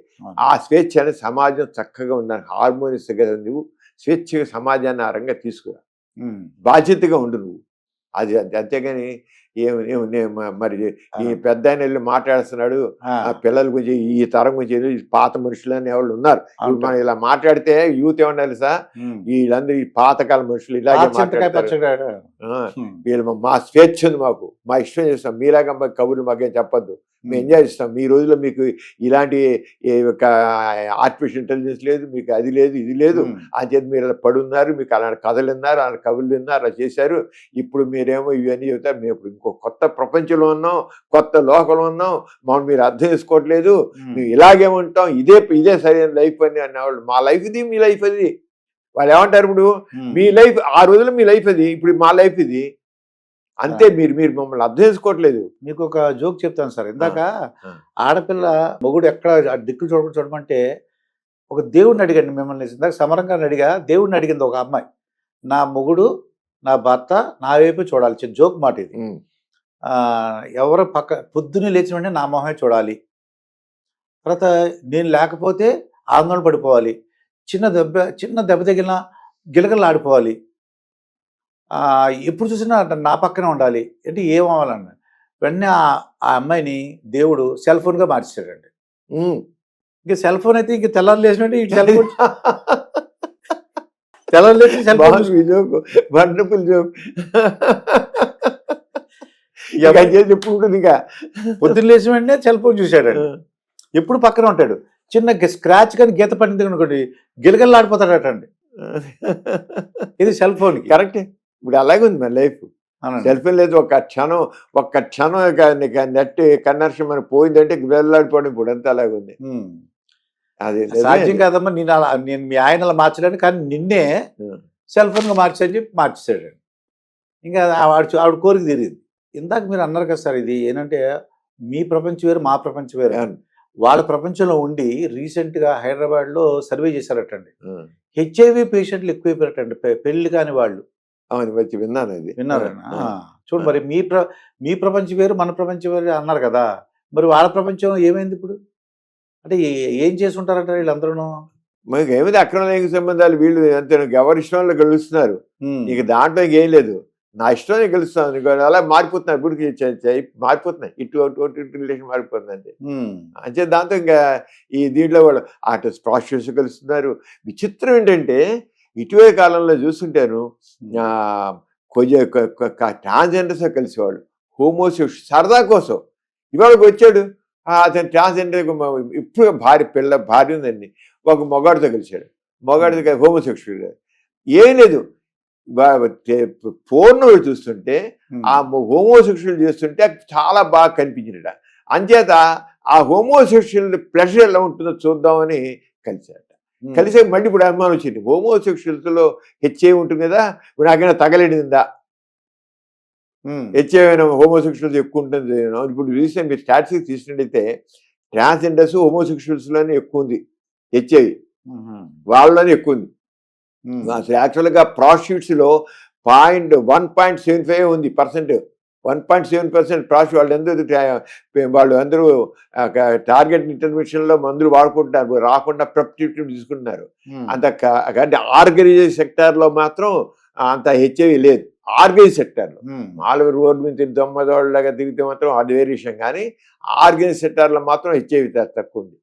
Speaker 2: ఆ స్వేచ్ఛ అనేది సమాజం చక్కగా ఉండాలి, హార్మోనియస్గా. నువ్వు స్వేచ్ఛగా సమాజాన్ని ఆ రంగా తీసుకురా, బాధ్యతగా ఉండు నువ్వు. అది అంతేగాని మరి ఈ పెద్ద ఆయన వెళ్ళి మాట్లాడుతున్నాడు ఆ పిల్లల గురించి, ఈ తరం గురించి, పాత మనుషులని ఎవరు ఉన్నారు. మనం ఇలా మాట్లాడితే యూత్ ఏమన్నా తెలుసా, వీళ్ళందరూ ఈ పాతకాల మనుషులు ఇలాగే మాట్లాడతారు. వీళ్ళు మా స్వేచ్ఛ ఉంది, మాకు మా ఇష్టం చేస్తాం, మీలాగా మాకు కబుర్లు మాకేం చెప్పొద్దు, మేము ఎంజాయ్ చేస్తాం. ఈ రోజుల్లో మీకు ఇలాంటి ఆర్టిఫిషియల్ ఇంటెలిజెన్స్ లేదు, మీకు అది లేదు, ఇది లేదు అని చెప్పి మీరు అలా పడున్నారు, మీకు అలాంటి కథలు విన్నారు, అలాంటి కబుర్లు విన్నారు, అలా చేశారు. ఇప్పుడు మీరేమో ఇవన్నీ చెబుతారు. మేము ఇప్పుడు ఇంకో కొత్త ప్రపంచంలో ఉన్నాం, కొత్త లోకంలో ఉన్నాం, మనం మీరు అర్థం చేసుకోవట్లేదు, మేము ఇలాగే ఉంటాం, ఇదే సరైన లైఫ్ అని అనేవాళ్ళు. మా లైఫ్ ఇది, మీ లైఫ్ అది. వాళ్ళు ఏమంటారు ఇప్పుడు, మీ లైఫ్ ఆ రోజుల్లో మీ లైఫ్ అది, ఇప్పుడు మా లైఫ్ ఇది అంతే. మీరు మీరు మమ్మల్ని అర్థం చేసుకోవట్లేదు.
Speaker 1: మీకు ఒక జోక్ చెప్తాను సార్. ఇందాక ఆడపిల్ల మొగుడు ఎక్కడ దిక్కులు చూడమంటే ఒక దేవుడిని అడిగాను మిమ్మల్ని. ఇందాక సమరంగా అడిగా, దేవుడిని అడిగింది ఒక అమ్మాయి, నా మొగుడు నా భర్త నా వైపు చూడాలి. జోక్ మాట ఇది. ఎవరు పొద్దున్నే లేచిన వెంటనే నా మొహమే చూడాలి, తర్వాత నేను లేకపోతే ఆందోళన పడిపోవాలి, చిన్న దెబ్బ తగిలినా గిలగలు ఆడిపోవాలి, ఎప్పుడు చూసినా నా పక్కనే ఉండాలి అంటే ఏమవ్వాలన్న వెంటనే ఆ అమ్మాయిని దేవుడు సెల్ ఫోన్గా మార్చేశాడండి. ఇంక సెల్ ఫోన్ అయితే ఇంక తెల్లారు లేచినట్టు ఈ సెల్ ఫోన్ తెల్లారు లేచి సెల్ ఫోన్
Speaker 2: వండర్ఫుల్ జోక్. చెప్పుకుంటుంది ఇంకా
Speaker 1: పొద్దున్న లేచిన వెంటనే సెల్ ఫోన్ చూశాడండి. ఎప్పుడు పక్కన ఉంటాడు. చిన్న స్క్రాచ్ కానీ గీత పడింది అనుకోండి గిలగల్లా ఆడిపోతాడటండి. ఇది సెల్ ఫోన్
Speaker 2: కరెక్టే. ఇప్పుడు అలాగే ఉంది మన లైఫ్. సెల్ ఫోన్ లేదు, ఒక్క క్షణం నెట్ కనెక్షన్ మనకు పోయిందంటే వెళ్ళాడిపోవడం ఇప్పుడు అంతా అలాగే ఉంది. అది
Speaker 1: సాధ్యం కాదమ్మా, నేను మీ ఆయన మార్చడానికి, కానీ నిన్నే సెల్ ఫోన్గా మార్చని చెప్పి మార్చేసాడు. ఇంకా ఆవిడ కోరిక తీరింది. ఇందాక మీరు అన్నారు కదా సార్, ఇది ఏంటంటే మీ ప్రపంచం వేరు మా ప్రపంచం వేరు. వాళ్ళ ప్రపంచంలో ఉండి రీసెంట్గా హైదరాబాద్లో సర్వే చేశారటండి. హెచ్ఐవి పేషెంట్లు ఎక్కువైపోయారటండి, పెళ్లి కాని వాళ్ళు.
Speaker 2: వచ్చి విన్నాను, అది
Speaker 1: విన్నారన్నా. చూడు మరి మీ ప్రపంచం వేరు మన ప్రపంచం వేరు అన్నారు కదా, మరి వాళ్ళ ప్రపంచం ఏమైంది ఇప్పుడు? అంటే ఏం చేసి ఉంటారట వీళ్ళందరూ?
Speaker 2: మనకి ఏమైంది అక్రమ లైంగిక సంబంధాలు, వీళ్ళు అంతే ఎవరి ఇష్టంలో గెలుస్తున్నారు. ఇక దాంట్లో ఏం లేదు, నా ఇష్టమే గెలుస్తాను అలా మారిపోతున్నారు. ఇప్పుడు మారిపోతున్నాయి, ఇటు రిలేషన్ మారిపోతుంది అంతే. అంటే దాంతో ఇంకా ఈ దీంట్లో వాళ్ళు అటు ప్రాస్టిట్యూట్స్ గెలుస్తున్నారు. విచిత్రం ఏంటంటే ఇటీవల కాలంలో చూస్తుంటాను కొంచెం ట్రాన్స్జెండర్స్ కలిసేవాళ్ళు, హోమోసెక్షువల్ సరదా కోసం. ఇవాళకి వచ్చాడు అతను ట్రాన్స్జెండర్, ఇప్పుడు భార్య ఉందండి, ఒక మొగాడితో కలిశాడు, మొగాడితో హోమోసెక్షువల్. ఏం లేదు, ఫోన్ చూస్తుంటే ఆ హోమోసెక్షువల్ చేస్తుంటే చాలా బాగా కనిపించిందట. అంచేత ఆ హోమోసెక్షువల్ ప్లెజర్ ఎలా ఉంటుందో చూద్దామని కలిశారట. కలిసే మళ్ళీ ఇప్పుడు అనుమానం వచ్చింది, హోమోసెక్షువల్స్లో హెచ్ఐవి ఉంటుంది కదా, ఇప్పుడు నాకైనా తగలేడిందా, హెచ్ఐవి హోమోసెక్షువల్స్ ఎక్కువ ఉంటుంది. ఇప్పుడు రీసెంట్ మీరు స్టాటిస్టిక్స్ తీసుకున్నట్టయితే ట్రాన్స్జెండర్స్ హోమోసెక్షువల్స్లోనే ఎక్కువ ఉంది హెచ్ఐవి, వాళ్ళలోనే ఎక్కువ ఉంది. అసలు యాక్చువల్గా ప్రాస్టిట్యూట్స్లో 1.75 ఉంది %. 1.7% ప్రాస్టిట్యూట్ వాళ్ళు అందరూ టార్గెట్ ఇంటర్వెన్షన్లో మందులు వాడుకుంటున్నారు, రాకుండా ప్రెప్ ట్రీట్మెంట్ తీసుకుంటున్నారు. అంటే ఆర్గనైజ్డ్ సెక్టార్లో మాత్రం అంత హెచ్ఐవి లేదు. ఆర్గనైజ్ సెక్టార్లో మామూలుగా రోడ్డు మీద దొమ్మదోళ్ళగా తిరిగితే మాత్రం అది వేరే విషయం, కానీ ఆర్గనైజ్ సెక్టార్లో మాత్రం హెచ్ఐవి తక్కువ ఉంది.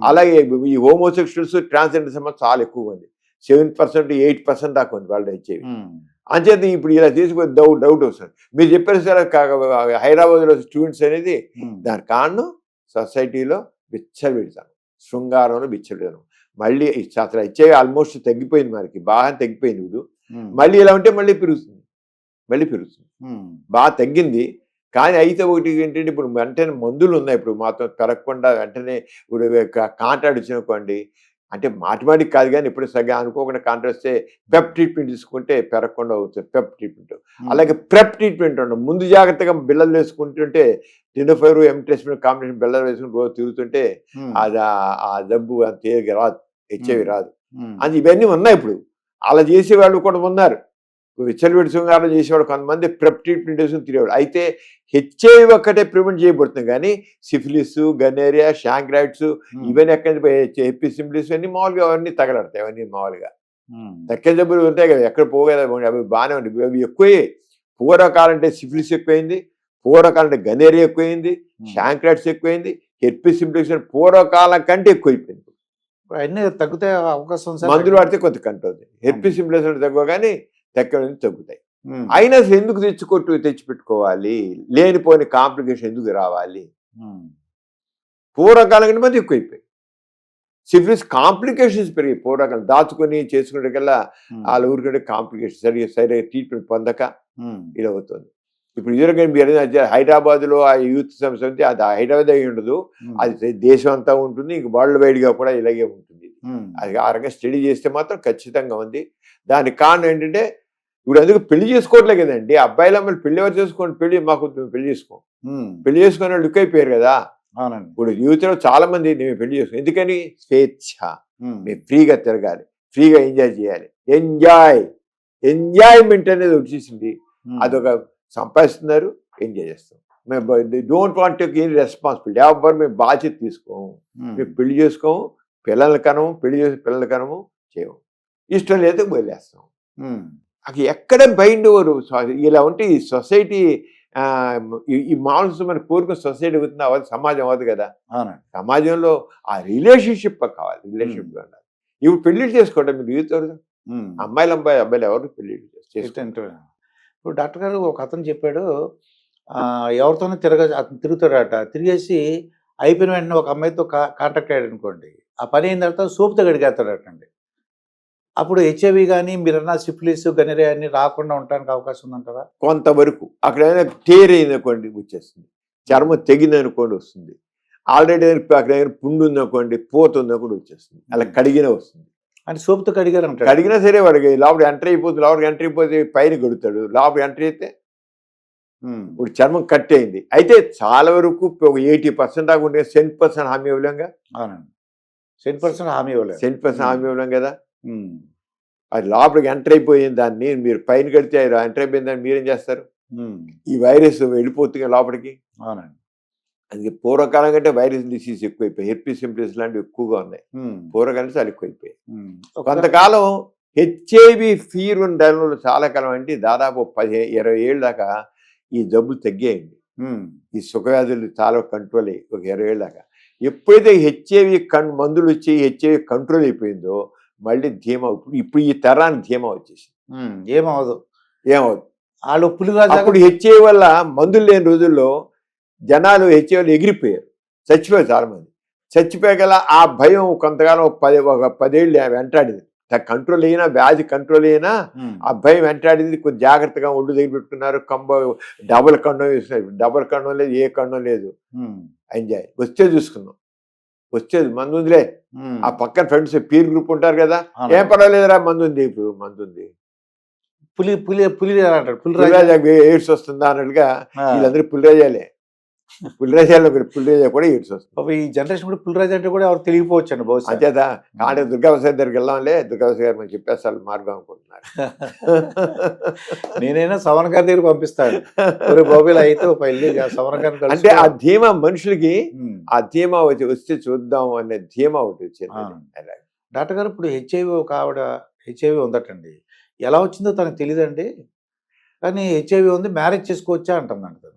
Speaker 2: అలాగే ఈ హోమోసెక్షువల్స్ ట్రాన్స్జెండర్స్ మాత్రం చాలా ఎక్కువగా ఉంది, 7% 8% దాకా ఉంది వాళ్ళు హెచ్ఐవి. అంచేత ఇప్పుడు ఇలా తీసుకొని డౌట్ వస్తుంది. మీరు చెప్పారు సార్ హైదరాబాద్లో స్టూడెంట్స్ అనేది, దాని కారణం సొసైటీలో విచ్చలవిడతాను, శృంగారంలో విచ్చలవిడతాను. మళ్ళీ అసలు హెచ్ఐవి ఆల్మోస్ట్ తగ్గిపోయింది, మనకి బాగా తగ్గిపోయింది. ఇప్పుడు మళ్ళీ ఇలా ఉంటే మళ్ళీ పెరుగుతుంది బాగా తగ్గింది. కానీ అయితే ఒకటి ఏంటంటే ఇప్పుడు వెంటనే మందులు ఉన్నాయి, ఇప్పుడు మాత్రం పెరగకుండా వెంటనే ఇప్పుడు కాంట్రాక్ట్ వచ్చిననుకోండి, అంటే మాటిమాటికి కాదు కానీ ఇప్పుడు సరిగా అనుకోకుండా కాంట్రాక్ట్ వస్తే పెప్ ట్రీట్మెంట్ తీసుకుంటే పెరగకుండా అవుతుంది, పెప్ ట్రీట్మెంట్. అలాగే ప్రెప్ ట్రీట్మెంట్ ఉండవు, ముందు జాగ్రత్తగా బిళ్ళలు వేసుకుంటుంటే టెనోఫైర్ ఎంట్రెస్మెంట్ కాంబినేషన్ బిళ్ళలు వేసుకుని రోజు తిరుగుతుంటే అది ఆ జబ్బు అంత రాదు, హెచ్ఐవి రాదు. అది ఇవన్నీ ఉన్నాయి. ఇప్పుడు అలా చేసేవాళ్ళు కూడా ఉన్నారు, విచ్చలవిడి శృంగారం చేసేవాడు కొంతమంది ప్రెప్ ట్రీట్మెంట్ వేసుకుని తిరిగేవాడు. అయితే హెచ్ఐవి ఒక్కటే ప్రివెంట్ చేయబడుతుంది, కానీ సిఫిలిస్, గనేరియా, షాంక్రైట్స్ ఇవన్నీ ఎపిసిమిలిస్ అన్ని మామూలుగా అవన్నీ తగలడతాయి. అవన్నీ మామూలుగా తక్కువ జబ్బులు ఉంటాయి కదా, ఎక్కడ పోగదా, అవి బాగానే ఉంటాయి. అవి ఎక్కువే పూర్వకాలంటే సిఫిలిస్ ఎక్కువైంది, పూర్వకాలంటే గనేరియా ఎక్కువైంది, షాంక్రైట్స్ ఎక్కువైంది, ఎపిసిమిలిస్ పూర్వకాలం కంటే ఎక్కువైపోయింది.
Speaker 1: అన్నీ తగ్గుతాయి అవకాశం,
Speaker 2: మందులు వాడితే కొంత కంట్రోల్. ఎపిసిమిలిస్ తక్కువ కానీ తక్కువ తగ్గుతాయి. అయినా అసలు ఎందుకు తెచ్చిపెట్టుకోవాలి, లేనిపోని కాంప్లికేషన్ ఎందుకు రావాలి? పూర్వకాలం కంటే మంది ఎక్కువైపోయి సిఫిలిస్ కాంప్లికేషన్స్ పెరిగాయి. పూర్వకాలం దాచుకొని చేసుకునే కల్లా వాళ్ళ ఊరికంటే కాంప్లికేషన్ సరిగా ట్రీట్మెంట్ పొందక ఇలా అవుతుంది. ఇప్పుడు ఇదివరకు మీరు హైదరాబాద్లో ఆ యూత్ సమస్య ఉంది, అది హైదరాబాద్ అయి ఉండదు, అది దేశం అంతా ఉంటుంది, ఇంక వరల్డ్ వైడ్గా కూడా ఇలాగే ఉంటుంది. అది ఆ రకంగా స్టడీ చేస్తే మాత్రం ఖచ్చితంగా ఉంది. దానికి కారణం ఏంటంటే ఇప్పుడు అందుకు పెళ్లి చేసుకోవట్లే కదండి. అబ్బాయిలు అమ్మాయిలు పెళ్లి ఎవరు చేసుకోండి, పెళ్లి మాకు మేము పెళ్లి చేసుకోం. పెళ్లి చేసుకునే వాళ్ళు లుక్ అయిపోయారు కదా.
Speaker 1: అవునండి.
Speaker 2: ఇప్పుడు యూత్లో చాలా మంది నేను పెళ్లి చేసుకో, ఎందుకని స్వేచ్ఛ, మేము ఫ్రీగా తిరగాలి, ఫ్రీగా ఎంజాయ్ చేయాలి. ఎంజాయ్మెంట్ అనేది వచ్చేసింది. అదొక సంపాదిస్తున్నారు, ఎంజాయ్ చేస్తాం. మేము don't want take any responsibility. ఎవరు మేము బాధ్యత తీసుకోము, మేము పెళ్లి చేసుకోము, పిల్లలు కనము, పెళ్లి చేసి పిల్లలు కనము, చేయము. ఇష్టం లేదు వదిలేస్తాం. అది ఎక్కడ బైండ్ ఓవర్. ఇలా ఉంటే ఈ సొసైటీ ఈ మామూలు మన కోరుకున్న సొసైటీ అవుతుంది, అవ్వదు, సమాజం అవ్వదు కదా. సమాజంలో ఆ రిలేషన్షిప్ కావాలి, రిలేషన్షిప్ ఉండాలి. ఇప్పుడు పెళ్లిళ్ళు చేసుకోవడం మీరు యూత్ అమ్మాయిలు ఎవరు పెళ్లిళ్ళు చేసుకుంటారు.
Speaker 1: ఇప్పుడు డాక్టర్ గారు ఒక అతను చెప్పాడు, ఎవరితోనో అతను తిరుగుతాడట, తిరిగేసి అయిపోయిన వెంటనే ఒక అమ్మాయితో కాంటాక్ట్ అయ్యాడు అనుకోండి, ఆ పని అయిన తర్వాత సోపుతో గడిగేస్తాడటండి. అప్పుడు హెచ్ఐవి కానీ మీరన్నా సిఫిలిస్ గనిరియా అన్ని రాకుండా ఉండడానికి అవకాశం ఉందంటారా?
Speaker 2: కొంతవరకు. అక్కడ ఏదైనా టేర్ అయిందనుకోండి వచ్చేస్తుంది, చర్మం తెగిందనుకోండి వస్తుంది, ఆల్రెడీ అక్కడ ఏదైనా పుండు ఉందనుకోండి, పూత ఉందనుకోండి వచ్చేస్తుంది, అలా కడిగినా వస్తుంది.
Speaker 1: అంటే సోపుతో కడిగారు,
Speaker 2: కడిగినా సరే వాడికి లోపల ఎంటర్ అయిపోతుంది. లోపలికి ఎంటర్ అయిపోతే పైన గడుతాడు, లోపల ఎంటర్ అయితే ఇప్పుడు చర్మం కట్ అయింది. అయితే చాలా వరకు ఒక 80% దాకా ఉండే 100% హామీ ఇవ్వలేంగా.
Speaker 1: అవునండి, 100% హామీ ఇవ్వలేదు,
Speaker 2: 100% హామీ ఇవ్వలేం కదా. అది లోపలికి ఎంటర్ అయిపోయింది, దాన్ని మీరు పైన కడితే ఎంటర్ అయిపోయింది, దాన్ని మీరేం చేస్తారు? ఈ వైరస్ వెళ్ళిపోతుంది లోపలికి.
Speaker 1: అవునండి.
Speaker 2: అది పూర్వకాలం కంటే వైరస్ డిసీజ్ ఎక్కువైపోయి, హెర్పీస్ సింప్టమ్స్ లాంటివి ఎక్కువగా ఉన్నాయి. పూర్వకాలం చాలా ఎక్కువైపోయాయి. కొంతకాలం హెచ్ఐవి ఫీర్ ఉన్న దానిలో చాలా కాలం అంటే దాదాపు 10-20 ఏళ్ళ దాకా ఈ జబ్బులు తగ్గాయండి. ఈ సుఖవ్యాధులు చాలా కంట్రోల్ అయ్యి ఒక 20 ఏళ్ళ దాకా. ఎప్పుడైతే హెచ్ఐవి మందులు వచ్చి హెచ్ఐవి కంట్రోల్ అయిపోయిందో మళ్ళీ ధీమా, ఇప్పుడు ఈ తరానికి ధీమా వచ్చేసి
Speaker 1: ఏమవదు
Speaker 2: వాళ్ళు అప్పుడు హెచ్ఐవి వల్ల మందులు లేని రోజుల్లో జనాలు హెచ్ఐవిలో ఎగిరిపోయారు, చచ్చిపోయారు చాలా మంది. చచ్చిపోయగల ఆ భయం కొంతకాలం ఒక 10 ఏళ్ళు వెంటాడింది. కంట్రోల్ అయినా, వ్యాధి కంట్రోల్ అయినా ఆ భయం వెంటాడింది. కొంచెం జాగ్రత్తగా ఒళ్ళు దగ్గర పెట్టుకున్నారు. డబుల్ కండం వేస్తున్నారు. డబుల్ కండం లేదు, ఏ కండం లేదు, ఎంజాయ్. వస్తే చూసుకున్నాం, వచ్చేది మందు ఉందిలే. ఆ పక్కన ఫ్రెండ్స్ పీర్ గ్రూప్ ఉంటారు కదా, ఏం పర్వాలేదురా మందు ఉంది, ఇప్పుడు మందు ఉంది, పులిరాజా ఎయిడ్స్ వస్తుందా అన్నట్టుగా వీళ్ళందరూ పులిరాజాలే. పులిరాజాలో పులిరాజా కూడా ఎయిడ్స్ వస్తుంది.
Speaker 1: ఈ జనరేషన్ కూడా పులిరాజా అంటే కూడా ఎవరు తెలియకపోవచ్చు అండి బహుశా.
Speaker 2: అంచేత కానీ దుర్గావసారి దగ్గరికి వెళ్దాంలే, దుర్గావసారి గారు మనం చెప్పేస్తారు మార్గం అనుకుంటున్నారు.
Speaker 1: నేనైనా సవన్ గారి దగ్గర పంపిస్తాను, బాబులు అయితే
Speaker 2: అంటే ఆ ధీమా మనుషులకి, ఆ ధీమా వస్తే చూద్దాం అనే ధీమా ఒకటి వచ్చింది.
Speaker 1: డాక్టర్ గారు ఇప్పుడు హెచ్ఐవి ఒక ఆవిడ హెచ్ఐవి ఉందటండి, ఎలా వచ్చిందో తనకు తెలియదండి, కానీ హెచ్ఐవి ఉంది, మ్యారేజ్ చేసుకోవచ్చా అంటుందండి తను.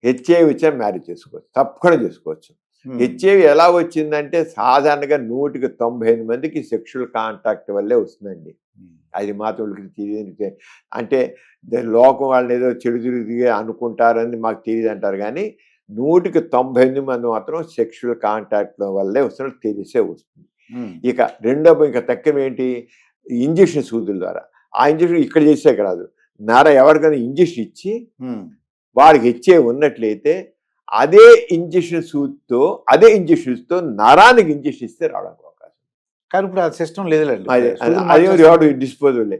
Speaker 2: హెచ్ఐవి వచ్చా మ్యారేజ్ చేసుకోవచ్చు, తప్పకుండా చేసుకోవచ్చు. హెచ్ఐవి ఎలా వచ్చిందంటే సాధారణంగా 100-98 మందికి సెక్షువల్ కాంటాక్ట్ వల్లే వస్తుందండి. అది మాత్రం తెలియదు. అంటే లోకం వాళ్ళని ఏదో చెడు తిరిగి అనుకుంటారని మాకు తెలియదు అంటారు, కానీ 100-98 మంది మాత్రం సెక్షువల్ కాంటాక్ట్ వల్లే వస్తున్నట్టు తెలిసే వస్తుంది. ఇక ఇంకా తక్కువ ఏంటి, ఇంజక్షన్ సూదుల ద్వారా. ఆ ఇంజక్షన్ ఇక్కడ చేసాక రాదు, ఎవరికైనా ఇంజక్షన్ ఇచ్చి వాడికి హెచ్ఐవి ఉన్నట్లయితే అదే ఇంజక్షన్స్తో నరానికి ఇంజక్షన్ ఇస్తే రావడానికి అవకాశం.
Speaker 1: కానీ ఇప్పుడు ఆ సిస్టమ్ లేదులేండి,
Speaker 2: అదే డిస్పోజబుల్.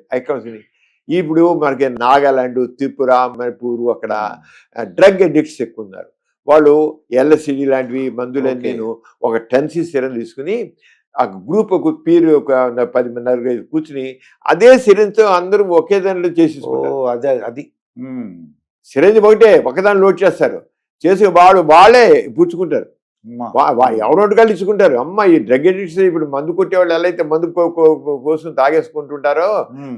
Speaker 2: ఇప్పుడు మనకి నాగాలాండ్, త్రిపుర, మణిపూర్ అక్కడ డ్రగ్ అడిక్ట్స్ ఎక్కువ ఉన్నారు. వాళ్ళు LSD లాంటివి మందులన్నీ ఒక 10cc సిరం తీసుకుని ఆ గ్రూప్ ఒక పీరు ఒక 10 మంది కూర్చుని అదే సిరంతో అందరూ ఒకే దానిలో చేసేసుకుంటారు.
Speaker 1: అది
Speaker 2: సిరంజ్ ఒకదాన్ని లోడ్ చేస్తారు, చేసి వాళ్ళే పుచ్చుకుంటారు, ఎవరోటి కలిసి ఇచ్చుకుంటారు. అమ్మ ఈ డ్రగ్ అడిక్ట్స్ ఇప్పుడు మందు కొట్టేవాళ్ళు ఎలా అయితే మందు కోసం తాగేసుకుంటుంటారో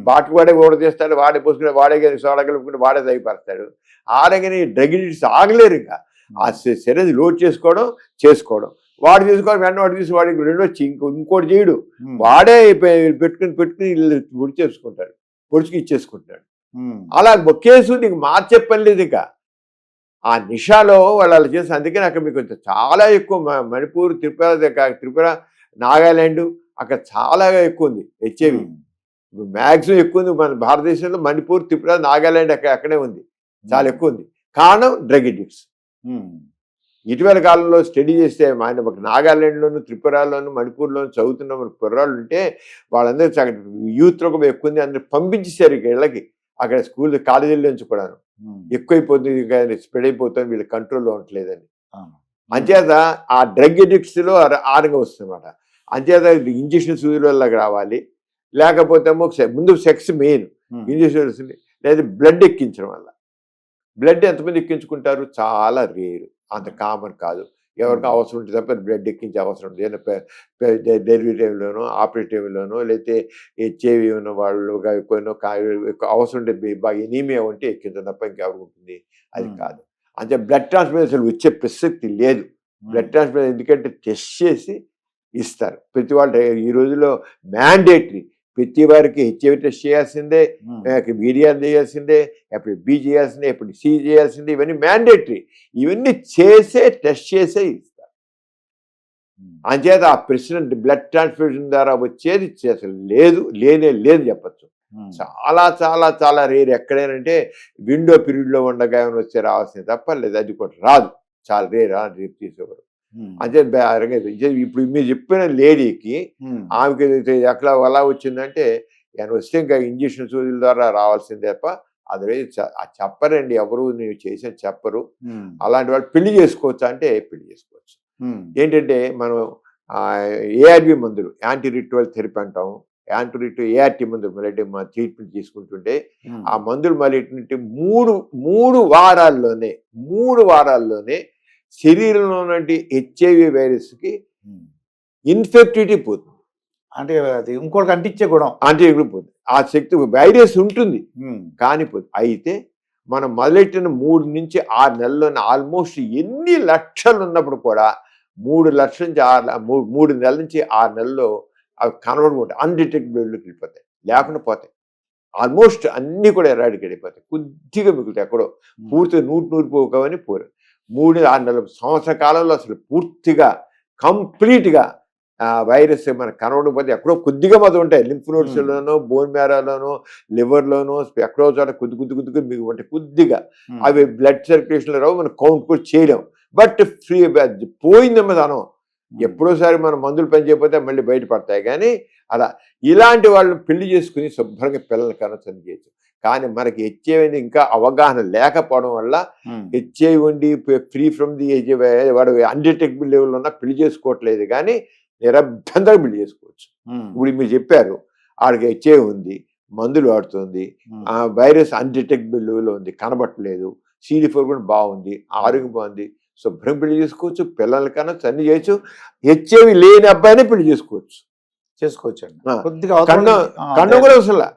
Speaker 2: బాటిల్ వాడే ఓడ చేస్తాడు, వాడే పోసుకుంటే వాడే సోడా కలుపుకుంటే వాడే తగ్గిపడతాడు. ఆడగానే డ్రగ్ అడిక్ట్స్ ఆగలేరు. ఇంకా ఆ సిరంజ్ లోడ్ చేసుకోవడం వాడు తీసుకోవడం, వెంటనే వాడు తీసి వాడికి రెండో ఇంకోటి చేయడు, వాడే పెట్టుకుని పొడి చేసుకుంటాడు, పొడిచుకు ఇచ్చేసుకుంటాడు. అలా ఒకేసు నీకు మార్చే పని లేదు. ఇక ఆ నిషాలో వాళ్ళు అలా చేసి, అందుకని అక్కడ మీకు చాలా ఎక్కువ మణిపూర్, త్రిపుర, నాగాలాండ్ అక్కడ చాలా ఎక్కువ ఉంది హెచ్ఐవి. మ్యాక్సిమం ఎక్కువ ఉంది మన భారతదేశంలో. మణిపూర్, త్రిపుర, నాగాలాండ్ అక్కడే ఉంది, చాలా ఎక్కువ ఉంది. కారణం డ్రగ్ అడిక్ట్స్. ఇటీవల కాలంలో స్టడీ చేస్తే ఆయన ఒక నాగాలాండ్లోను, త్రిపురలోను, మణిపూర్లోను చదువుతున్న మన కుర్రాళ్ళు ఉంటే వాళ్ళందరూ యూత్లో కూడా ఎక్కువ ఉంది, అందరూ పంపించేశారు ఇళ్ళకి. అక్కడ స్కూల్ కాలేజీల నుంచి కూడాను ఎక్కువైపోతుంది, స్ప్రెడ్ అయిపోతుంది, వీళ్ళు కంట్రోల్లో ఉండట్లేదని. అంచేత ఆ డ్రగ్ ఎడిక్ట్స్లో ఆరంగా వస్తుందన్నమాట. అంచేత ఇంజక్షన్ సూదుల వల్ల రావాలి, లేకపోతే ముందు సెక్స్ మెయిన్, ఇంజక్షన్ లేదా బ్లడ్ ఎక్కించడం వల్ల. బ్లడ్ ఎంతమంది ఎక్కించుకుంటారు? చాలా రేరు, అంత కామన్ కాదు. ఎవరికి అవసరం ఉంటుంది తప్ప బ్లడ్ ఎక్కించే అవసరం ఉంటుంది. డెలివరీ టైంలోనో, ఆపరేట్ టైంలోనో, లేకపోతే హెచ్ఐవి ఉన్న వాళ్ళు అవసరం ఉంటుంది, బాగా ఎనీమియా ఉంటే ఎక్కించడం తప్ప ఇంకెవరికి ఉంటుంది, అది కాదు. అంటే బ్లడ్ ట్రాన్స్ఫ్యూజన్ అసలు వచ్చే ప్రసక్తి లేదు. బ్లడ్ ట్రాన్స్ఫ్యూజన్ ఎందుకంటే టెస్ట్ చేసి ఇస్తారు ప్రతి వాళ్ళు. ఈ రోజుల్లో మ్యాండేటరీ, ప్రతి వారికి హెచ్ఐవి టెస్ట్ చేయాల్సిందే, వీడియా చేయాల్సిందే, ఎప్పుడు బి చేయాల్సిందే, ఎప్పుడు సి చేయాల్సిందే, ఇవన్నీ మ్యాండేటరీ. ఇవన్నీ చేసే టెస్ట్ చేసే ఇస్తారు. అంచేత ఆ ప్రెసిడెంట్ బ్లడ్ ట్రాన్స్ఫ్యూజన్ ద్వారా వచ్చేది అసలు లేదు చెప్పచ్చు. చాలా చాలా చాలా రేరు. ఎక్కడేనంటే విండో పీరియడ్లో ఉండగా ఏమైనా వచ్చే రావాల్సింది తప్ప లేదు, అది కూడా రాదు, చాలా రేపు తీసేవారు. అంటే ఇప్పుడు మీరు చెప్పిన లేడీకి ఆమెకి ఎట్లా ఎలా వచ్చిందంటే ఆయన వస్తే ఇంకా ఇంజక్షన్ సూదుల ద్వారా రావాల్సిందే తప్ప అది చెప్పరండి, ఎవరు నేను చేసిన చెప్పరు. అలాంటి వాళ్ళు పెళ్లి చేసుకోవచ్చు అంటే పెళ్లి చేసుకోవచ్చు. ఏంటంటే మనం ఏఆర్బి మందులు, యాంటీ రిట్రోవల్ థెరపీ అంటాము, ఏఆర్టీ మందులు మళ్ళీ ట్రీట్మెంట్ తీసుకుంటుంటే ఆ మందులు మళ్ళీ ఏంటంటే మూడు వారాల్లోనే శరీరంలో ఉన్నటువంటి హెచ్ఐవి వైరస్కి ఇన్ఫెక్టివిటీ పోతుంది.
Speaker 1: అంటే అది ఇంకోటి అంటించే గుణం,
Speaker 2: పోతుంది. ఆ శక్తి వైరస్ ఉంటుంది కానీ పోతుంది. అయితే మనం మొదలెట్టిన 3 నుంచి 6 నెలల్లోనే ఆల్మోస్ట్ ఎన్ని లక్షలు ఉన్నప్పుడు కూడా 3 లక్షల నుంచి 3 నెలల నుంచి 6 నెలల్లో అవి కనబడుకుంటాయి, అన్డిటెక్టబుల్లోకి వెళ్ళిపోతాయి, లేకుండా పోతాయి. ఆల్మోస్ట్ అన్నీ కూడా ఎరాడికేట్ అయిపోతాయి, కొద్దిగా మిగులుతాయి ఎక్కడో. పూర్తిగా 100 పోకవని పోరు. 3-6 నెలల సంవత్సర కాలంలో అసలు పూర్తిగా కంప్లీట్గా వైరస్ మనకు కనబడకపోతే ఎక్కడో కొద్దిగా మొదలు ఉంటాయి, లింఫ్ నోడ్స్లోనో, బోన్ మ్యారోలోనో, లివర్లోనో, ఎక్కడో చోట కొద్దిగా మీకు ఉంటాయి కొద్దిగా. అవి బ్లడ్ సర్క్యులేషన్లో రావు, మనం కౌంట్ కూడా చేయలేం. బట్ ఫ్రీ పోయిందమ్మ దానం. ఎప్పుడోసారి మనం మందులు పని చేయకపోతే మళ్ళీ బయటపడతాయి. కానీ అలా ఇలాంటి వాళ్ళని పెళ్లి చేసుకుని శుభ్రంగా పిల్లలు కనొచ్చని చేయొచ్చు. కానీ మనకి హెచ్ఐవి ఇంకా అవగాహన లేకపోవడం వల్ల హెచ్ఐవి ఉండి ఫ్రీ ఫ్రమ్ ది హెచ్ఐవి వాడు అన్డిటెక్టబుల్ లెవెల్ ఉన్నా పెళ్లి చేసుకోవట్లేదు, కానీ నిరభ్యంతరంగా పెళ్లి చేసుకోవచ్చు. ఇప్పుడు మీరు చెప్పారు ఆడికి హెచ్ఐవి ఉంది, మందులు వాడుతుంది, ఆ వైరస్ అన్డిటెక్టబుల్ లెవెల్లో ఉంది, కనబట్టలేదు, CD4 కూడా బాగుంది, ఆరోగ్యం బాగుంది, శుభ్రం పెళ్లి చేసుకోవచ్చు, పిల్లల కన్నా అన్ని చేయొచ్చు. హెచ్ఐవి లేని అబ్బాయినే పెళ్లి చేసుకోవచ్చు అండి. కన్ను కూడా అవసరంలా,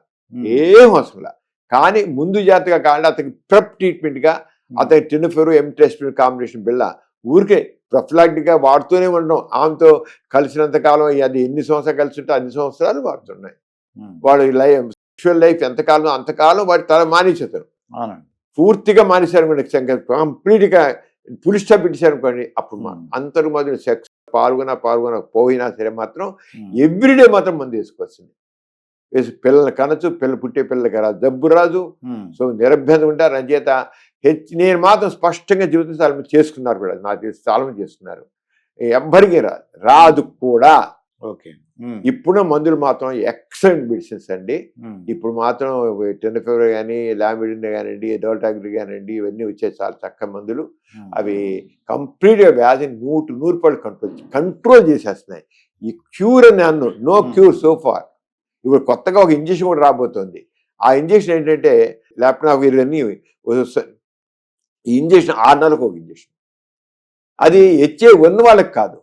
Speaker 2: ఏం అవసరంలా. కానీ ముందు జాగ్రత్తగా కావాలి అతనికి ప్రెప్ ట్రీట్మెంట్గా అతనికి టెనిఫెర్ ఎంటెస్టిన్ కాంబినేషన్ బిళ్ళ ఊరికే ప్రొఫిలాక్టిక్గా వాడుతూనే ఉండడం. ఆమెతో కలిసినంత కాలం అది ఎన్ని సంవత్సరాలు కలిసి ఉంటే అన్ని సంవత్సరాలు వాడుతున్నాయి. వాడు సెక్షువల్ లైఫ్ ఎంతకాలం అంతకాలం వాడి తల మానేసేతారు, పూర్తిగా మానేశారు, కంప్లీట్గా ఫుల్ స్టాప్ పెట్టేశారు అనుకోండి. అప్పుడు అంతకు మొదలు సెక్స్ పోయినా సరే మాత్రం ఎవ్రీడే మాత్రం మందు వేసుకోవాల్సింది. వేసి పిల్లల్ని కనచ్చు, పుట్టే పిల్లలకి రాదు, జబ్బు రాదు. సో నిరభ్యంతరం ఉంటారు. అంచేత నేను మాత్రం స్పష్టంగా జీవితం చాలా మంది చేసుకున్నారు కూడా, నాకు తెలిసి చాలా మంది చేసుకున్నారు. ఎవ్వరికీ రాదు కూడా. ఇప్పుడు మందులు మాత్రం ఎక్సలెంట్ మెడిసిన్స్ అండి. ఇప్పుడు మాత్రం టెనిఫెర్ కానీ, లామిడిన్ కానివ్వండి, డోల్టాగ్రి కానివ్వండి, ఇవన్నీ వచ్చే చాలా చక్కగా మందులు. అవి కంప్లీట్గా వ్యాధిని 100% కంట్రోల్ చేసేస్తున్నాయి. ఈ క్యూర్ అని అన్ను, నో క్యూర్ సో ఫార్. ఇప్పుడు కొత్తగా ఒక ఇంజక్షన్ కూడా రాబోతుంది. ఆ ఇంజక్షన్ ఏంటంటే లాప్టాప్ ఇవన్నీ ఈ ఇంజక్షన్ 6 నెలలకు ఒక ఇంజక్షన్. అది హెచ్ఐవి ఉన్న వాళ్ళకి కాదు.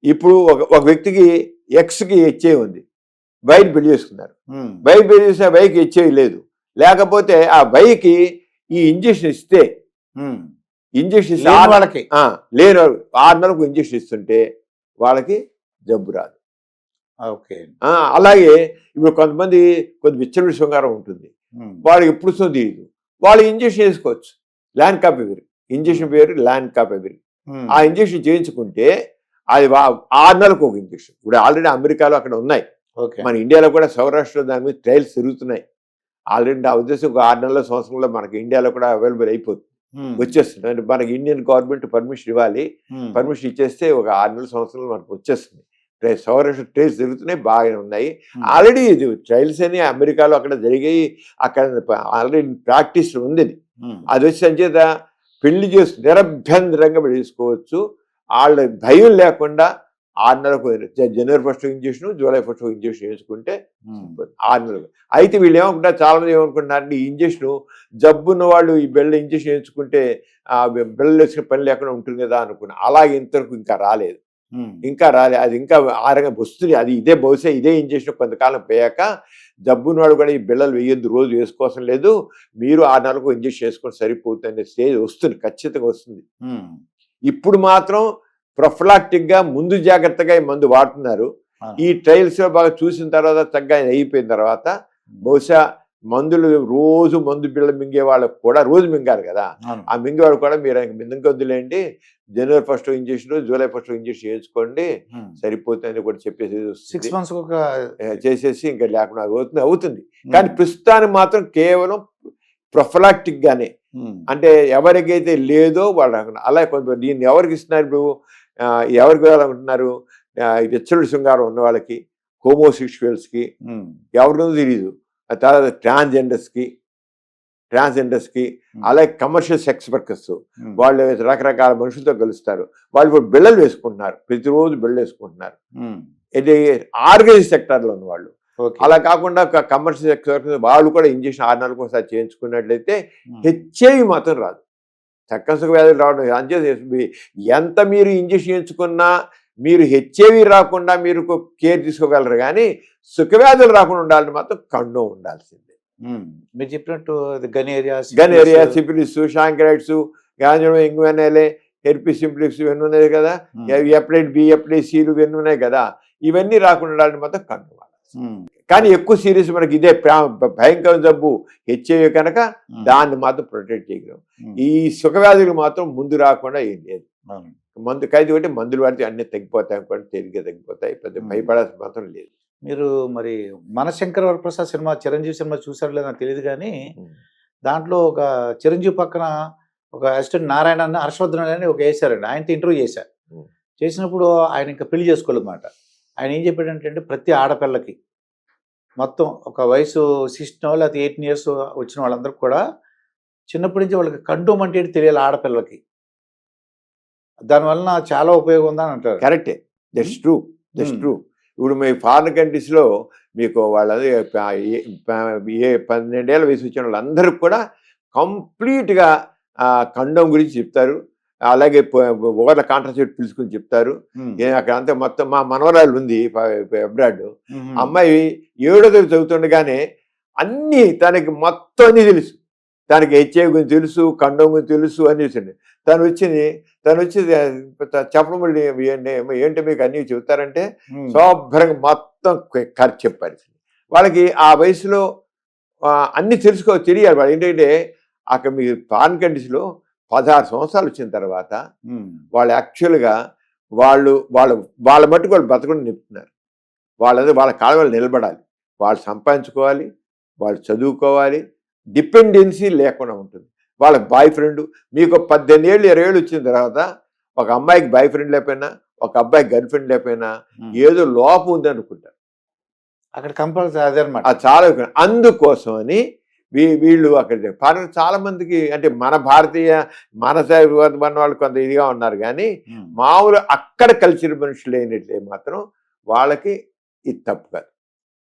Speaker 2: ఇప్పుడు ఒక వ్యక్తికి ఎక్స్కి హెచ్ఐవి ఉంది, వైకి పెళ్లి చేసుకున్నారు, వైకి పెళ్లి చేసిన వైకి హెచ్ఐవి లేదు, లేకపోతే ఆ వైకి ఈ ఇంజక్షన్ ఇస్తే వాళ్ళకి లేని 6 నెలలకు ఇంజక్షన్ ఇస్తుంటే వాళ్ళకి జబ్బు రాదు. అలాగే ఇప్పుడు కొంతమంది విచ్చలవిడి శృంగారం ఉంటుంది, వాళ్ళకి ఎప్పుడు తెలియదు, వాళ్ళు ఇంజక్షన్ వేసుకోవచ్చు. ల్యాండ్ కాపెవిర్ ఇంజక్షన్ పేరు ల్యాండ్ కాపెవిర్. ఆ ఇంజక్షన్ చేయించుకుంటే అది 6 నెలలకు ఒక ఇంజక్షన్. ఇప్పుడు ఆల్రెడీ అమెరికాలో అక్కడ ఉన్నాయి, మన ఇండియాలో కూడా సౌరాష్ట్రలో దాని మీద ట్రయల్స్ జరుగుతున్నాయి. ఆల్రెడీ నా ఉద్దేశం ఒక 6 నెలల సంవత్సరంలో మనకి ఇండియాలో కూడా అవైలబుల్ అయిపోతుంది. వచ్చేస్తుంది. అంటే మనకి ఇండియన్ గవర్నమెంట్ పర్మిషన్ ఇవ్వాలి, పర్మిషన్ ఇచ్చేస్తే ఒక 6 నెలల సంవత్సరాలు మనకు వచ్చేస్తుంది. సౌరాష్ట్ర ట్రైల్స్ జరుగుతున్నాయి, బాగానే ఉన్నాయి. ఆల్రెడీ ఇది ట్రైల్స్ అని అమెరికాలో అక్కడ జరిగాయి, అక్కడ ఆల్రెడీ ప్రాక్టీస్ ఉంది. అది వచ్చి సంచేత పెళ్లి చేసి నిరభ్యంతరంగా చేసుకోవచ్చు. వాళ్ళ భయం లేకుండా 6 నెలలకు జనవరి 1 ఇంజక్షన్, జూలై 1 ఇంజక్షన్ వేసుకుంటే 6 నెలలు. అయితే వీళ్ళు ఏమనుకుంటారు, చాలా మంది ఏమనుకుంటున్నారు, ఈ ఇంజక్షన్ జబ్బున్న వాళ్ళు ఈ బిళ్ళ ఇంజక్షన్ వేసుకుంటే ఆ బిళ్ళలు వేసుకునే పని లేకుండా ఉంటుంది కదా అనుకున్నా. అలాగే ఇంతవరకు ఇంకా రాలేదు. అది ఇంకా ఆరంగా వస్తుంది. అది ఇదే బహుశా ఇదే ఇంజక్షన్ కొంతకాలం పోయాక జబ్బున్న వాడు కూడా ఈ బిళ్ళలు వేయొద్దు, రోజు వేసుకోసం లేదు, మీరు 6 నెలలకు ఇంజక్షన్ వేసుకొని సరిపోతుంది అనే స్టేజ్ వస్తుంది, ఖచ్చితంగా వస్తుంది. ఇప్పుడు మాత్రం ప్రొఫిలాక్టిక్ గా ముందు జాగ్రత్తగా ఈ మందు వాడుతున్నారు. ఈ ట్రయల్స్ లో బాగా చూసిన తర్వాత తగ్గ అయిపోయిన తర్వాత బహుశా మందులు రోజు మందు బిళ్ళ మింగే వాళ్ళకు కూడా రోజు మింగారు కదా, ఆ మింగేవాడు కూడా మీరు మింగొద్దులేండి, జనవరి 1 ఇంజక్షన్, జూలై 1 ఇంజక్షన్ వేసుకోండి సరిపోతుంది కూడా చెప్పేసి
Speaker 1: 6 months
Speaker 2: చేసేసి ఇంకా లేకుండా అవుతుంది. కానీ ప్రస్తుతానికి మాత్రం కేవలం ప్రొఫిలాక్టిక్ గానే, అంటే ఎవరికైతే లేదో వాళ్ళు అలా కొంత దీన్ని ఎవరికి ఇస్తున్నారు, ఇప్పుడు ఎవరికి అనుకుంటున్నారు, విచ్చలుడి శృంగారం ఉన్న వాళ్ళకి, హోమోసెక్షువల్స్కి, ఎవరినో తెలియదు, తర్వాత ట్రాన్స్జెండర్స్కి, అలాగే కమర్షియల్ సెక్స్ వర్కర్స్, వాళ్ళు రకరకాల మనుషులతో కలుస్తారు, వాళ్ళు ఇప్పుడు బిళ్ళలు వేసుకుంటున్నారు, ప్రతిరోజు బిళ్ళలు వేసుకుంటున్నారు. ఇది ఆర్గనైజ్ సెక్టార్లో ఉన్న వాళ్ళు. అలా కాకుండా కమర్షియల్ సెక్స్ వర్కర్స్ వాళ్ళు కూడా ఇంజక్షన్ 6 నెలలకు ఒకసారి చేయించుకున్నట్లయితే హెచ్ఐవి మాత్రం రాదు, చక్కసుఖ వ్యాధులు రావడం. అంతే, ఎంత మీరు ఇంజక్షన్ చేయించుకున్నా మీరు హెచ్ఐవి రాకుండా మీరు కేర్ తీసుకోగలరు, కానీ సుఖవ్యాధులు రాకుండా ఉండాలని మాత్రం కండోమ్ ఉండాల్సిందే.
Speaker 1: మీరు చెప్పినట్టు గనేరియా,
Speaker 2: సిఫిలిస్, షాంక్రైట్స్, గాంజనం, ఇంగువెనెలే, హెర్పిస్ సింప్లిక్స్ ఇవన్నీ ఉన్నాయి కదా, హెపటైటిస్ బి, హెపటైటిస్ సిలు ఇవన్నీ ఉన్నాయి కదా, ఇవన్నీ రాకుండా ఉండాలని మాత్రం కండోమ్. కానీ ఎక్కువ సీరియస్ మనకి ఇదే భయంకర జబ్బు హెచ్ఐవి కనుక దాన్ని మాత్రం ప్రొటెక్ట్ చేయగలం. ఈ సుఖవ్యాధులు మాత్రం ముందు రాకుండా ఏం లేదు. మందు ఖైదు ఒకటి మందులు వాడితే అన్ని తగ్గిపోతాయి అనుకోండి, తేలిగ్గా తగ్గిపోతాయి, పెద్ద భయపడాల్సిన మాత్రం లేదు.
Speaker 1: మీరు మరి మనశంకర వరప్రసాద్ సినిమా, చిరంజీవి సినిమా చూసారు లేదా నాకు తెలియదు, కానీ దాంట్లో ఒక చిరంజీవి పక్కన ఒక అసిస్టెంట్ నారాయణ అన్న హర్షవర్ధన్ అని ఒక వేశారండి, ఆయనతో ఇంటర్వ్యూ చేశారు. చేసినప్పుడు ఆయన ఇంకా పెళ్లి చేసుకోలేదన్నమాట. ఆయన ఏం చెప్పాడంటే ప్రతి ఆడపిల్లకి మొత్తం ఒక వయసు 16 లేకపోతే 18 years వచ్చిన వాళ్ళందరికీ కూడా చిన్నప్పటి నుంచి వాళ్ళకి కండోమ్ అంటే తెలియాలి ఆడపిల్లలకి, దానివల్ల చాలా ఉపయోగం ఉందని అంటారు.
Speaker 2: కరెక్టే, దట్స్ ట్రూ. ఇప్పుడు మీ ఫారిన్ కంట్రీస్లో మీకు వాళ్ళది 12 ఏళ్ళ వయసు వచ్చిన వాళ్ళందరికీ కూడా కంప్లీట్గా కండోమ్ గురించి చెప్తారు. అలాగే ఓవర్ల కాంట్రాసెప్టివ్ పిల్స్ గురించి చెప్తారు. అక్కడ అంతా మొత్తం మా మనవరాలు ఉంది అబ్రాడ్, అమ్మాయి 7వ తరగతి చదువుతుండగానే అన్నీ తనకి మొత్తం అన్నీ తెలుసు. తనకి హెచ్ఐవి గురించి తెలుసు, కండోమ్ గురించి తెలుసు అని చూసండి. తను వచ్చి చెప్పడం మళ్ళీ ఏంటో మీకు అన్నీ చెబుతారంటే శుభ్రంగా మొత్తం ఖర్చు చెప్పారు. వాళ్ళకి ఆ వయసులో అన్నీ తెలియాలి. వాళ్ళు ఏంటంటే అక్కడ మీ ఫారిన్ కంట్రీస్లో 16 సంవత్సరాలు వచ్చిన తర్వాత వాళ్ళు యాక్చువల్గా వాళ్ళ మట్టుకు వాళ్ళు బతకడం నిలుపుతున్నారు. వాళ్ళ కాళ్ళ వాళ్ళు నిలబడాలి, వాళ్ళు సంపాదించుకోవాలి, వాళ్ళు చదువుకోవాలి, డిపెండెన్సీ లేకుండా ఉంటుంది. వాళ్ళ బాయ్ ఫ్రెండ్ మీకు 18 ఏళ్ళు 20 ఏళ్ళు వచ్చిన తర్వాత ఒక అమ్మాయికి బాయ్ ఫ్రెండ్ లేకపోయినా, ఒక అబ్బాయికి గర్ల్ ఫ్రెండ్ లేకపోయినా ఏదో లోపం ఉంది అనుకుంటారు.
Speaker 1: అక్కడ కంపల్సరీ అదే అనమాట.
Speaker 2: అది చాలా అందుకోసం అని వీళ్ళు అక్కడ ఫారెన్ చాలా మందికి, అంటే మన భారతీయ మన వాళ్ళు కొంత ఇదిగా ఉన్నారు, కానీ మామూలు అక్కడ కల్చర్ మనుషులు అయినట్లే మాత్రం వాళ్ళకి ఇది తప్పు కాదు.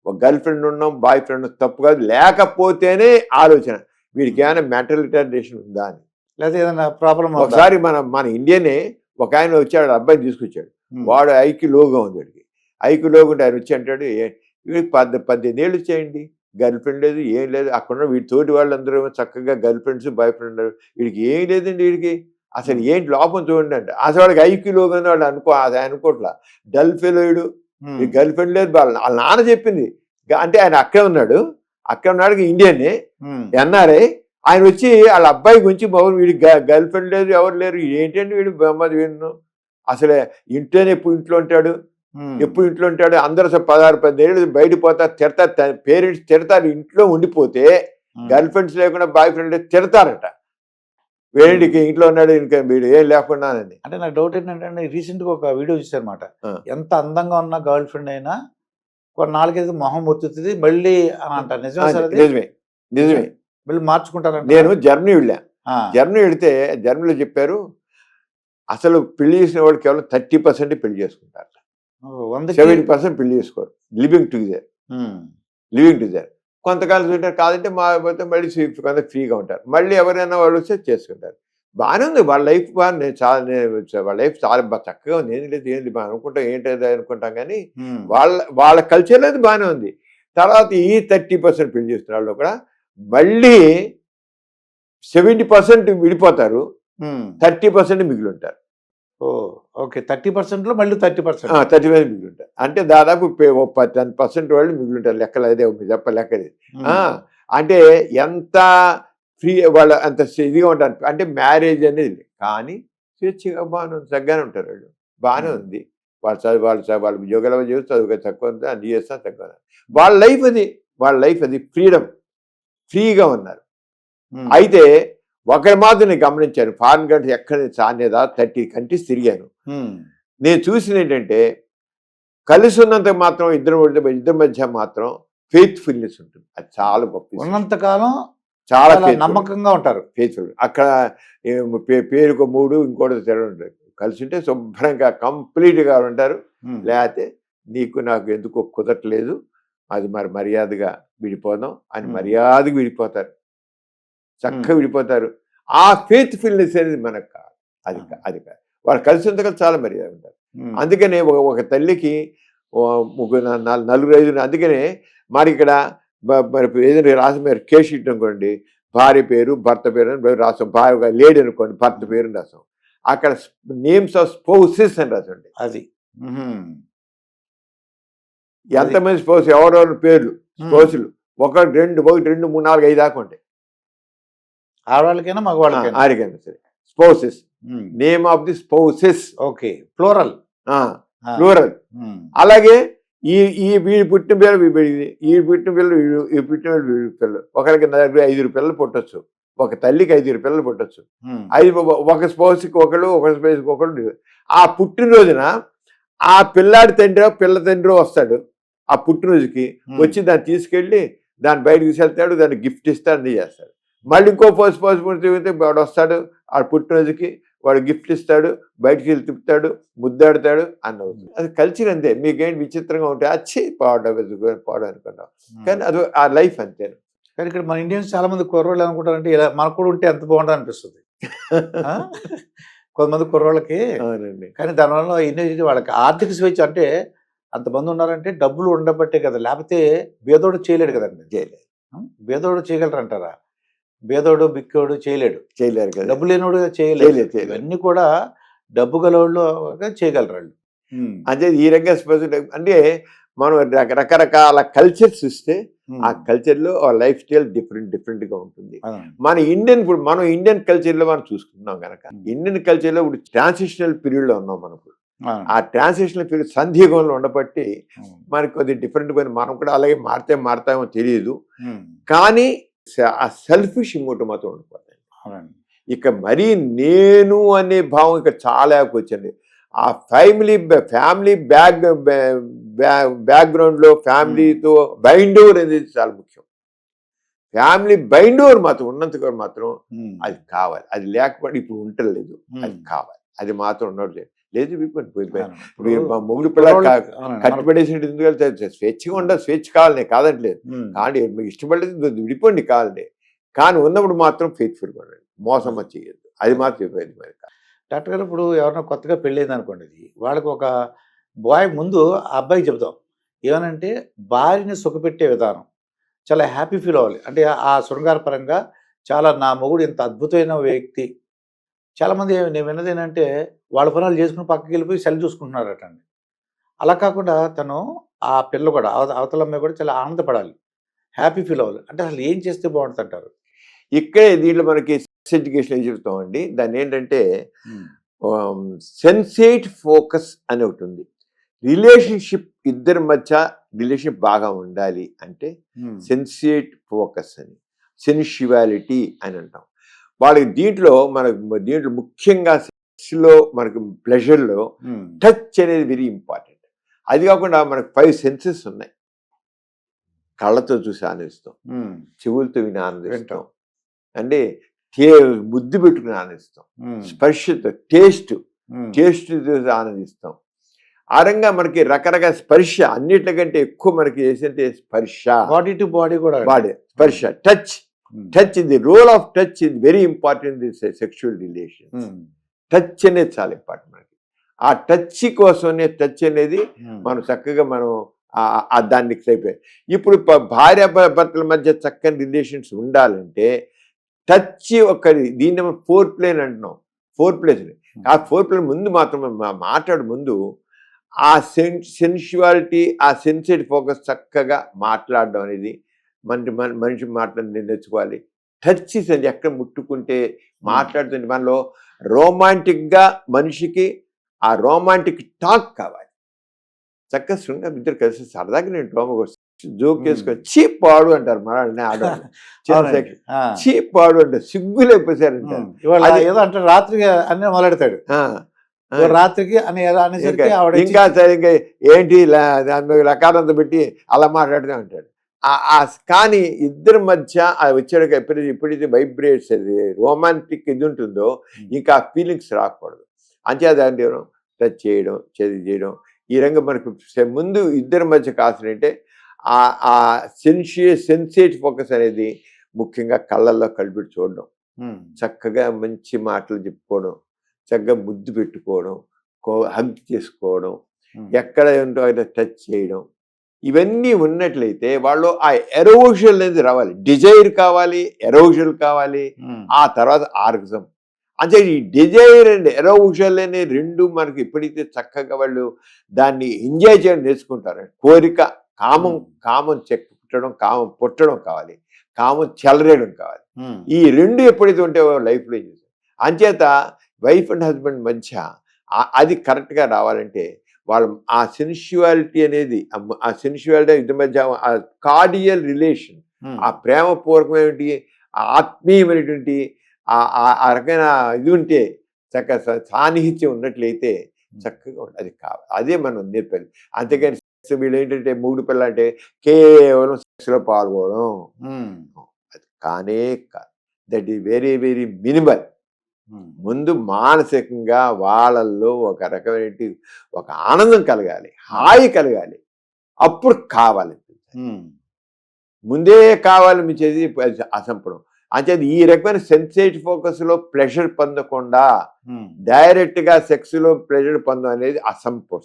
Speaker 2: ఒక గర్ల్ ఫ్రెండ్ ఉన్నాం, బాయ్ ఫ్రెండ్ తప్పు కాదు, లేకపోతేనే ఆలోచన వీడికి ఏమైనా మెంటల్ రిటార్డేషన్ ఉందా అని,
Speaker 1: లేదా ఏదైనా ప్రాబ్లం.
Speaker 2: ఒకసారి మన ఇండియనే ఒక ఆయన వచ్చాడు, అబ్బాయిని తీసుకొచ్చాడు, వాడు ఐక్యూ లోగా ఉంది, వాడికి ఐక్యూ లోగా ఉంటే ఆయన వచ్చి అంటాడు, వీడికి 18 ఏళ్ళు వచ్చాయండి, గర్ల్ ఫ్రెండ్ లేదు, ఏం లేదు, అక్కడ వీడి తోటి వాళ్ళందరూ చక్కగా గర్ల్ ఫ్రెండ్స్ బాయ్ ఫ్రెండ్ ఉన్నారు, వీడికి ఏం లేదండి, వీడికి అసలు ఏంటి లోపం చూడండి అంటే, అసలు వాడికి ఐక్యూ లోగా ఉంది, వాళ్ళు అనుకోవట్లా, డల్ ఫెలోయిడు, గర్ల్ ఫ్రెండ్ లేదు. వాళ్ళ నాన్న చెప్పింది, అంటే ఆయన అక్కడే ఉన్నాడు ఇండియన్ ఎన్ఆర్ఐ, ఆయన వచ్చి వాళ్ళ అబ్బాయి గురించి వీడి గర్ల్ ఫ్రెండ్ లేదు, ఎవరు లేరు, ఏంటండి వీడు బొమ్మది వీడు, అసలు ఇంట్లోనే ఇంట్లో ఉంటాడు, ఎప్పుడు ఇంట్లో ఉంటాడు, అందరూ 16-18 ఏళ్ళు బయట పోతారు, తిడతారు, పేరెంట్స్ తిడతారు, ఇంట్లో ఉండిపోతే గర్ల్ ఫ్రెండ్స్ లేకుండా బాయ్ ఫ్రెండ్ తిడతారట. వేడికి ఇంట్లో ఉన్నాడు ఇంకా వీడు ఏం లేకుండానని.
Speaker 1: అంటే నాకు డౌట్ ఏంటంటే రీసెంట్గా ఒక వీడియో చూసారనమాట. ఎంత అందంగా ఉన్న గర్ల్ ఫ్రెండ్ అయినా కొన్నాళ్ళకైతే మొహం ఒత్తుతుంది మళ్ళీ అని అంటారు. నిజమే సార్ అది?
Speaker 2: నిజమే నిజమే.
Speaker 1: మళ్ళీ మార్చుకుంటారంట.
Speaker 2: నేను జర్మనీ వెళ్ళా. జర్మనీ వెళితే జర్మనీలో చెప్పారు అసలు పెళ్లి చేసిన వాళ్ళు కేవలం 30% పెళ్లి చేసుకుంటారు, 70% పెళ్లి చేసుకోరు. Living together. కొంతకాలం ఉంటారు, కాదంటే మా మళ్ళీ కొంత ఫ్రీగా ఉంటారు. మళ్ళీ ఎవరైనా వాళ్ళు వస్తే చేసుకుంటారు. బాగానే ఉంది వాళ్ళ లైఫ్. వాళ్ళ లైఫ్ చాలా చక్కగా ఉంది. ఏం లేదు ఏంటి అనుకుంటాం ఏంటది అనుకుంటాం, కానీ వాళ్ళ కల్చర్ అది బాగానే ఉంది. తర్వాత ఈ 30% పెళ్లి చేస్తున్న వాళ్ళు కూడా మళ్ళీ 70% విడిపోతారు, 30% మిగిలి ఉంటారు.
Speaker 1: ఓకే, 30%లో మళ్ళీ 30%
Speaker 2: 30% మిగిలి ఉంటారు. అంటే దాదాపు 10% వాళ్ళు మిగిలి ఉంటారు. లెక్కలు అదే లెక్కది. అంటే ఎంత ఫ్రీ వాళ్ళు అంత ఇదిగా ఉంటారు. అంటే మ్యారేజ్ అనేది కానీ స్వేచ్ఛగా బాగానే ఉంది, తగ్గానే ఉంటారు వాళ్ళు. బాగానే ఉంది. వాళ్ళ ఉద్యోగాల చేసి చదువుగా తక్కువ ఉంది, అన్ని చేస్తా తక్కువ. వాళ్ళ లైఫ్ అది ఫ్రీగా ఉన్నారు. అయితే ఒకరి మాత్రం నేను గమనించాను, ఫారిన్ కంట్రీస్ ఎక్కడ సానేదా 30 కంట్రీస్ తిరిగాను. నేను చూసింది ఏంటంటే కలిసి ఉన్నంత మాత్రం ఇద్దరి మధ్య మాత్రం ఫెయిత్ఫుల్నెస్ ఉంటుంది. అది చాలా గొప్ప.
Speaker 1: ఉన్నంతకాలం
Speaker 2: చాలా
Speaker 1: నమ్మకంగా ఉంటారు,
Speaker 2: ఫెయిత్ఫుల్. అక్కడ పేరుకు 3 ఇంకోటి తిరగ కలిసి ఉంటే శుభ్రంగా కంప్లీట్గా ఉంటారు. లేకపోతే నీకు నాకు ఎందుకో కుదరట్లేదు, అది మరి మర్యాదగా విడిపోదాం అని మర్యాదగా విడిపోతారు, చక్కగా విడిపోతారు. ఆ ఫెయిత్ఫుల్నెస్ అనేది మనకు కాదు. అది కాదు. వాళ్ళు కలిసి ఉంటే చాలా మర్యాద ఉంటారు. అందుకనే ఒక తల్లికి 4-5, అందుకనే మరి ఇక్కడ ఏదైనా రాసి మీరు కేసు షీట్ అనుకోండి, భార్య పేరు భర్త పేరు అని రాసాం. భార్య లేడీ అనుకోండి, భర్త పేరు రాసాం. అక్కడ నేమ్స్ ఆఫ్ స్పౌసెస్ అని రాసండి.
Speaker 1: అది
Speaker 2: ఎంతమంది స్పౌస్, ఎవరెవరి పేర్లు స్పౌసులు 1, 2, 3, 4, 5 దాకా ఉంటాయి.
Speaker 1: ఆడవాళ్ళకైనా మగవాళ్ళకైనా
Speaker 2: ఆడికైనా సరే spouses, name of the spouses.
Speaker 1: Okay, plural.
Speaker 2: అలాగే ఈ వీడి పుట్టిన పిల్లలు ఈ పుట్టిన పిల్లలు ఈ పుట్టిన పిల్లలు ఒకరికి 5 పిల్లలు పుట్టచ్చు, ఒక తల్లికి 5 పిల్లలు పుట్టచ్చు. ఒక స్పౌస్కి ఒకళ్ళు, ఒక స్పౌస్కి ఒకళ్ళు. ఆ పుట్టినరోజున ఆ పిల్లాడి తండ్రి పిల్ల తండ్రి వస్తాడు. ఆ పుట్టినరోజుకి వచ్చి దాన్ని తీసుకెళ్ళి దాన్ని బయటకు తీసుకెళ్తాడు, దాన్ని గిఫ్ట్ ఇస్తాడు, అన్నీ చేస్తాడు. మళ్ళీ ఇంకో స్పౌస్ పుట్టితే వాడు వస్తాడు, ఆ పుట్టినరోజుకి వాడు గిఫ్ట్ ఇస్తాడు, బయటికి వెళ్ళి తిప్పుతాడు, ముద్దాడుతాడు అన్న అవుతుంది. అది కల్చర్ అంతే. మీకేంటి విచిత్రంగా ఉంటే వచ్చి పోవడం అనుకుంటాం, కానీ అది ఆ లైఫ్ అంతే.
Speaker 1: కానీ ఇక్కడ మన ఇండియన్స్ చాలా మంది కుర్రోళ్ళు అనుకుంటారంటే ఇలా మనకు కూడా ఉంటే ఎంత బాగుంటుంది అనిపిస్తుంది కొంతమంది కుర్రోళ్ళకి. కానీ దానివల్ల ఎన్ని వాళ్ళకి ఆర్థిక స్వేచ్ఛ అంటే అంతమంది ఉన్నారంటే డబ్బులు ఉండబట్టే కదా, లేకపోతే బేదోడు చేయలేడు కదండి. బేదోడు చేయగలరు అంటారా? బేదోడు బిక్కోడు చేయలేరు కదా, డబ్బు లేనోడు చేయలేదు. ఇవన్నీ కూడా డబ్బు గలవాళ్ళు చేయగలరు వాళ్ళు.
Speaker 2: అంటే ఈ రకంగా అంటే మనం రకరకాల కల్చర్స్ ఇస్తే ఆ కల్చర్లో లైఫ్ స్టైల్ డిఫరెంట్గా ఉంటుంది. మనం ఇండియన్ కల్చర్లో మనం చూసుకుంటున్నాం కనుక, ఇండియన్ కల్చర్లో ఇప్పుడు ట్రాన్సిషనల్ పీరియడ్లో ఉన్నాం. మనకు ఆ ట్రాన్సిషనల్ పీరియడ్ సంధియుగంలో ఉండబట్టి మనకి కొద్దిగా డిఫరెంట్గా మనం కూడా అలాగే మారుతామో తెలియదు. కానీ ఆ సెల్ఫిష్ ఇంకోటి మాత్రం ఉండిపోతాయి. ఇక మరీ నేను అనే భావం ఇక చాలా వచ్చింది. ఆ ఫ్యామిలీ బ్యాక్గ్రౌండ్లో ఫ్యామిలీతో బైండ్ ఓవర్ అనేది చాలా ముఖ్యం. ఫ్యామిలీ బైండ్ ఓవర్ మాత్రం ఉన్నంతగా మాత్రం అది కావాలి. అది లేకపోతే ఇప్పుడు ఉండలేదు, అది కావాలి. అది మాత్రం ఉండదు. లేదు మొగుడు పిల్ల కట్టుబడేసి స్వేచ్ఛగా ఉండదు. స్వేచ్ఛ కావాలని కాదంటలేదు, కానీ ఇష్టపడలేదు విడిపోండి కావాలండి. కానీ ఉన్నప్పుడు మాత్రం ఫెయిత్ఫుల్గా ఉండండి, మోసం చేయొద్దు. అది మాత్రం చెప్పేది. మరి
Speaker 1: డాక్టర్ గారు, ఇప్పుడు ఎవరైనా కొత్తగా పెళ్ళైంది అనుకోండి, వాళ్ళకి ఒక బాయ్ ముందు ఆ అబ్బాయికి చెబుతాం ఏమనంటే భార్యని సుఖపెట్టే విధానం చాలా హ్యాపీ ఫీల్ అవ్వాలి. అంటే ఆ శృంగార పరంగా చాలా నా మొగుడు ఇంత అద్భుతమైన వ్యక్తి. చాలామంది నేను విన్నది ఏంటంటే వాళ్ళ పనులు చేసుకుని పక్కకి వెళ్ళిపోయి సెల్ చూసుకుంటున్నారట అండి. అలా కాకుండా తను ఆ పిల్ల కూడా అవతల అమ్మాయి కూడా చాలా ఆనందపడాలి, హ్యాపీ ఫీల్ అవ్వాలి. అంటే అసలు ఏం చేస్తే బాగుంటుంది అంటారు?
Speaker 2: ఇక్కడే దీంట్లో మనకి ఎడ్యుకేషన్ ఏం చెప్తామండి, దాన్ని ఏంటంటే సెన్సేట్ ఫోకస్ అని ఒకటి ఉంది. రిలేషన్షిప్ ఇద్దరి మధ్య రిలేషన్షిప్ బాగా ఉండాలి అంటే సెన్సేట్ ఫోకస్ అని, సెన్షువాలిటీ అని అంటాం. వాళ్ళకి దీంట్లో ముఖ్యంగా సెక్స్లో మనకి ప్లెజర్లో టచ్ అనేది వెరీ ఇంపార్టెంట్. అది కాకుండా మనకు 5 సెన్సెస్ ఉన్నాయి. కళ్ళతో చూసి ఆనందిస్తాం, చెవులతో విని ఆనందిస్తాం, అంటే ముద్దు పెట్టుకుని ఆనందిస్తాం, స్పర్శతో టేస్ట్ చూసి ఆనందిస్తాం. ఆ రంగా మనకి రకరకాల స్పర్శ, అన్నిటికంటే ఎక్కువ మనకి చేసేది స్పర్శ,
Speaker 1: బాడీ టు బాడీ కూడా,
Speaker 2: బాడీ స్పర్శ, టచ్. టచ్ ఇది role of touch is very important this sexual relation. Touch అనేది చాలా ఇంపార్టెంట్ మనకి. ఆ టచ్ కోసమే టచ్ అనేది మనం చక్కగా మనం దాన్ని అయిపోయాయి. ఇప్పుడు భార్య భర్తల మధ్య చక్కని రిలేషన్స్ ఉండాలంటే టచ్ ఒక్కది, దీన్ని మనం 4 ప్లేన్ అంటున్నాం. 4 ప్లేస్. ఆ 4 ప్లేన్ ముందు మాత్రం మాట్లాడే ముందు ఆ సెన్షువాలిటీ, ఆ సెన్సిటివ్ ఫోకస్ చక్కగా మాట్లాడడం అనేది మనిషి మాట్లాడి నేర్చుకోవాలి. టచ్ ఎక్కడ ముట్టుకుంటే మాట్లాడుతుంటే మనలో రోమాంటిక్గా మనిషికి ఆ రోమాంటిక్ టాక్ కావాలి. చక్కగా శృంగారం ఇద్దరు కలిసి సరదాగా నేను జోక్ చేసుకొని చీప్ పాడు అంటారు మనల్ని ఆడవాళ్ళు. చీప్ పాడు అంటారు, సిగ్గు లేకపోతారంటారు.
Speaker 1: ఏదో అంటే రాత్రికి అన్నీ మొదలెడతాడు, రాత్రికి అని అనేసరికి
Speaker 2: ఇంకా సరే ఇంకా ఏంటి లకారంతో పెట్టి అలా మాట్లాడుతూ ఉంటాడు. కానీ ఇద్దరి మధ్య వచ్చాక ఎప్పుడైతే వైబ్రేట్స్ అది రొమాంటిక్ ఇది ఉంటుందో ఇంకా ఆ ఫీలింగ్స్ రాకూడదు. అంచేదాన్ని టచ్ చేయడం, చేయడం ఈ రంగం మనకు ముందు ఇద్దరి మధ్య కాసినంటే ఆ సెన్సేట్ ఫోకస్ అనేది ముఖ్యంగా కళ్ళల్లో కలిపి చూడడం, చక్కగా మంచి మాటలు చెప్పుకోవడం, చక్కగా ముద్దు పెట్టుకోవడం, హగ్ చేసుకోవడం, ఎక్కడ ఏంటో అయితే టచ్ చేయడం, ఇవన్నీ ఉన్నట్లయితే వాళ్ళు ఆ ఎరోజల్ అనేది రావాలి. డిజైర్ కావాలి, ఎరోజల్ కావాలి, ఆ తర్వాత ఆర్గజం. అంటే ఈ డిజైర్ అండ్ ఎరోజల్ అనే రెండు మనకి ఎప్పుడైతే చక్కగా వాళ్ళు దాన్ని ఎంజాయ్ చేయడం నేర్చుకుంటారు. కోరిక, కామం పుట్టడం కావాలి, కామం చెలరేయడం కావాలి. ఈ రెండు ఎప్పుడైతే ఉంటే లైఫ్లో చేస్తారు. అంచేత వైఫ్ అండ్ హస్బెండ్ మధ్య అది కరెక్ట్గా రావాలంటే వాళ్ళు ఆ సెన్షువాలిటీ అనేది, ఆ సెన్షువాలిటీ ఇద్దరి మధ్య ఆ కార్డియల్ రిలేషన్, ఆ ప్రేమపూర్వకమైనటువంటి ఆత్మీయమైనటువంటి ఆ రకమైన ఇది ఉంటే చక్కగా సాన్నిహిత్యం ఉన్నట్లయితే చక్కగా అది కావాలి. అదే మనం నేర్పాలి. అంతేగాని వీళ్ళు ఏంటంటే మూడు పిల్లలు అంటే కేవలం సెక్స్లో పాల్గొనడం, అది కానే కాదు. That is very very minimal. ముందు మానసికంగా వాళ్ళల్లో ఒక రకమైన ఒక ఆనందం కలగాలి, హాయి కలగాలి, అప్పుడు కావాలి. ముందే కావాలనిపించేది అసంపూర్ణం. అంటే ఈ రకమైన సెన్సేటివ్ ఫోకస్లో ప్లెజర్ పొందకుండా డైరెక్ట్గా సెక్స్లో ప్లెజర్ పొందడం అనేది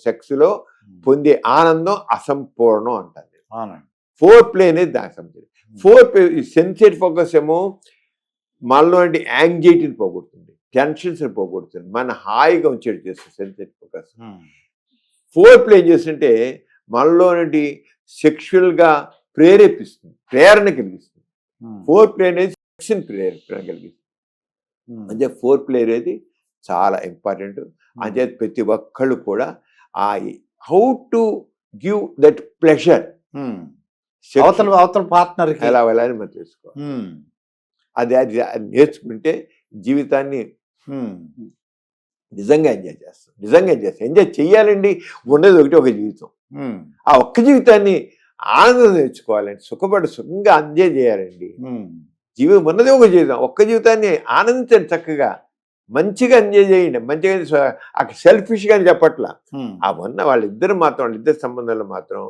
Speaker 2: సెక్స్లో పొందే ఆనందం అసంపూర్ణం అంటారు. 4 ప్లే అనేది దానికి సంబంధించి. 4 ప్లే సెన్సేటివ్ ఫోకస్ ఏమో మనలో యాంగ్జైటీని పోగొడుతుంది, టెన్షన్స్ని పోగొడుతుంది, మన హాయిగా ఉంచేది చేస్తుంది సెన్సేటివ్ ఫోకస్. 4 ప్లే ఏం చేస్తుంటే మనలో సెక్షువల్గా ప్రేరేపిస్తుంది, ప్రేరణ కలిగిస్తుంది. 4 ప్లే అనేది సెక్షన్ ప్రేరణ కలిగిస్తుంది. అంటే 4 ప్లే అనేది చాలా ఇంపార్టెంట్. అంటే ప్రతి ఒక్కళ్ళు కూడా ఆ how to give that pleasure
Speaker 1: అవతల పార్ట్నర్
Speaker 2: ఎలా వెళ్ళాలని మనం తెలుసుకోవాలి. అది నేర్చుకుంటే జీవితాన్ని నిజంగా ఎంజాయ్ చేస్తాం. ఎంజాయ్ చెయ్యాలండి. ఉన్నది ఒక జీవితం. ఆ ఒక్క జీవితాన్ని ఆనందం నేర్చుకోవాలండి, సుఖంగా ఎంజాయ్ చేయాలండి. జీవితం ఉన్నది ఒక జీవితం, ఒక్క జీవితాన్ని ఆనందించండి, చక్కగా మంచిగా ఎంజాయ్ చేయండి. మంచిగా సెల్ఫిష్గా అని చెప్పట్లా. ఆ వాళ్ళిద్దరు సంబంధాలు మాత్రం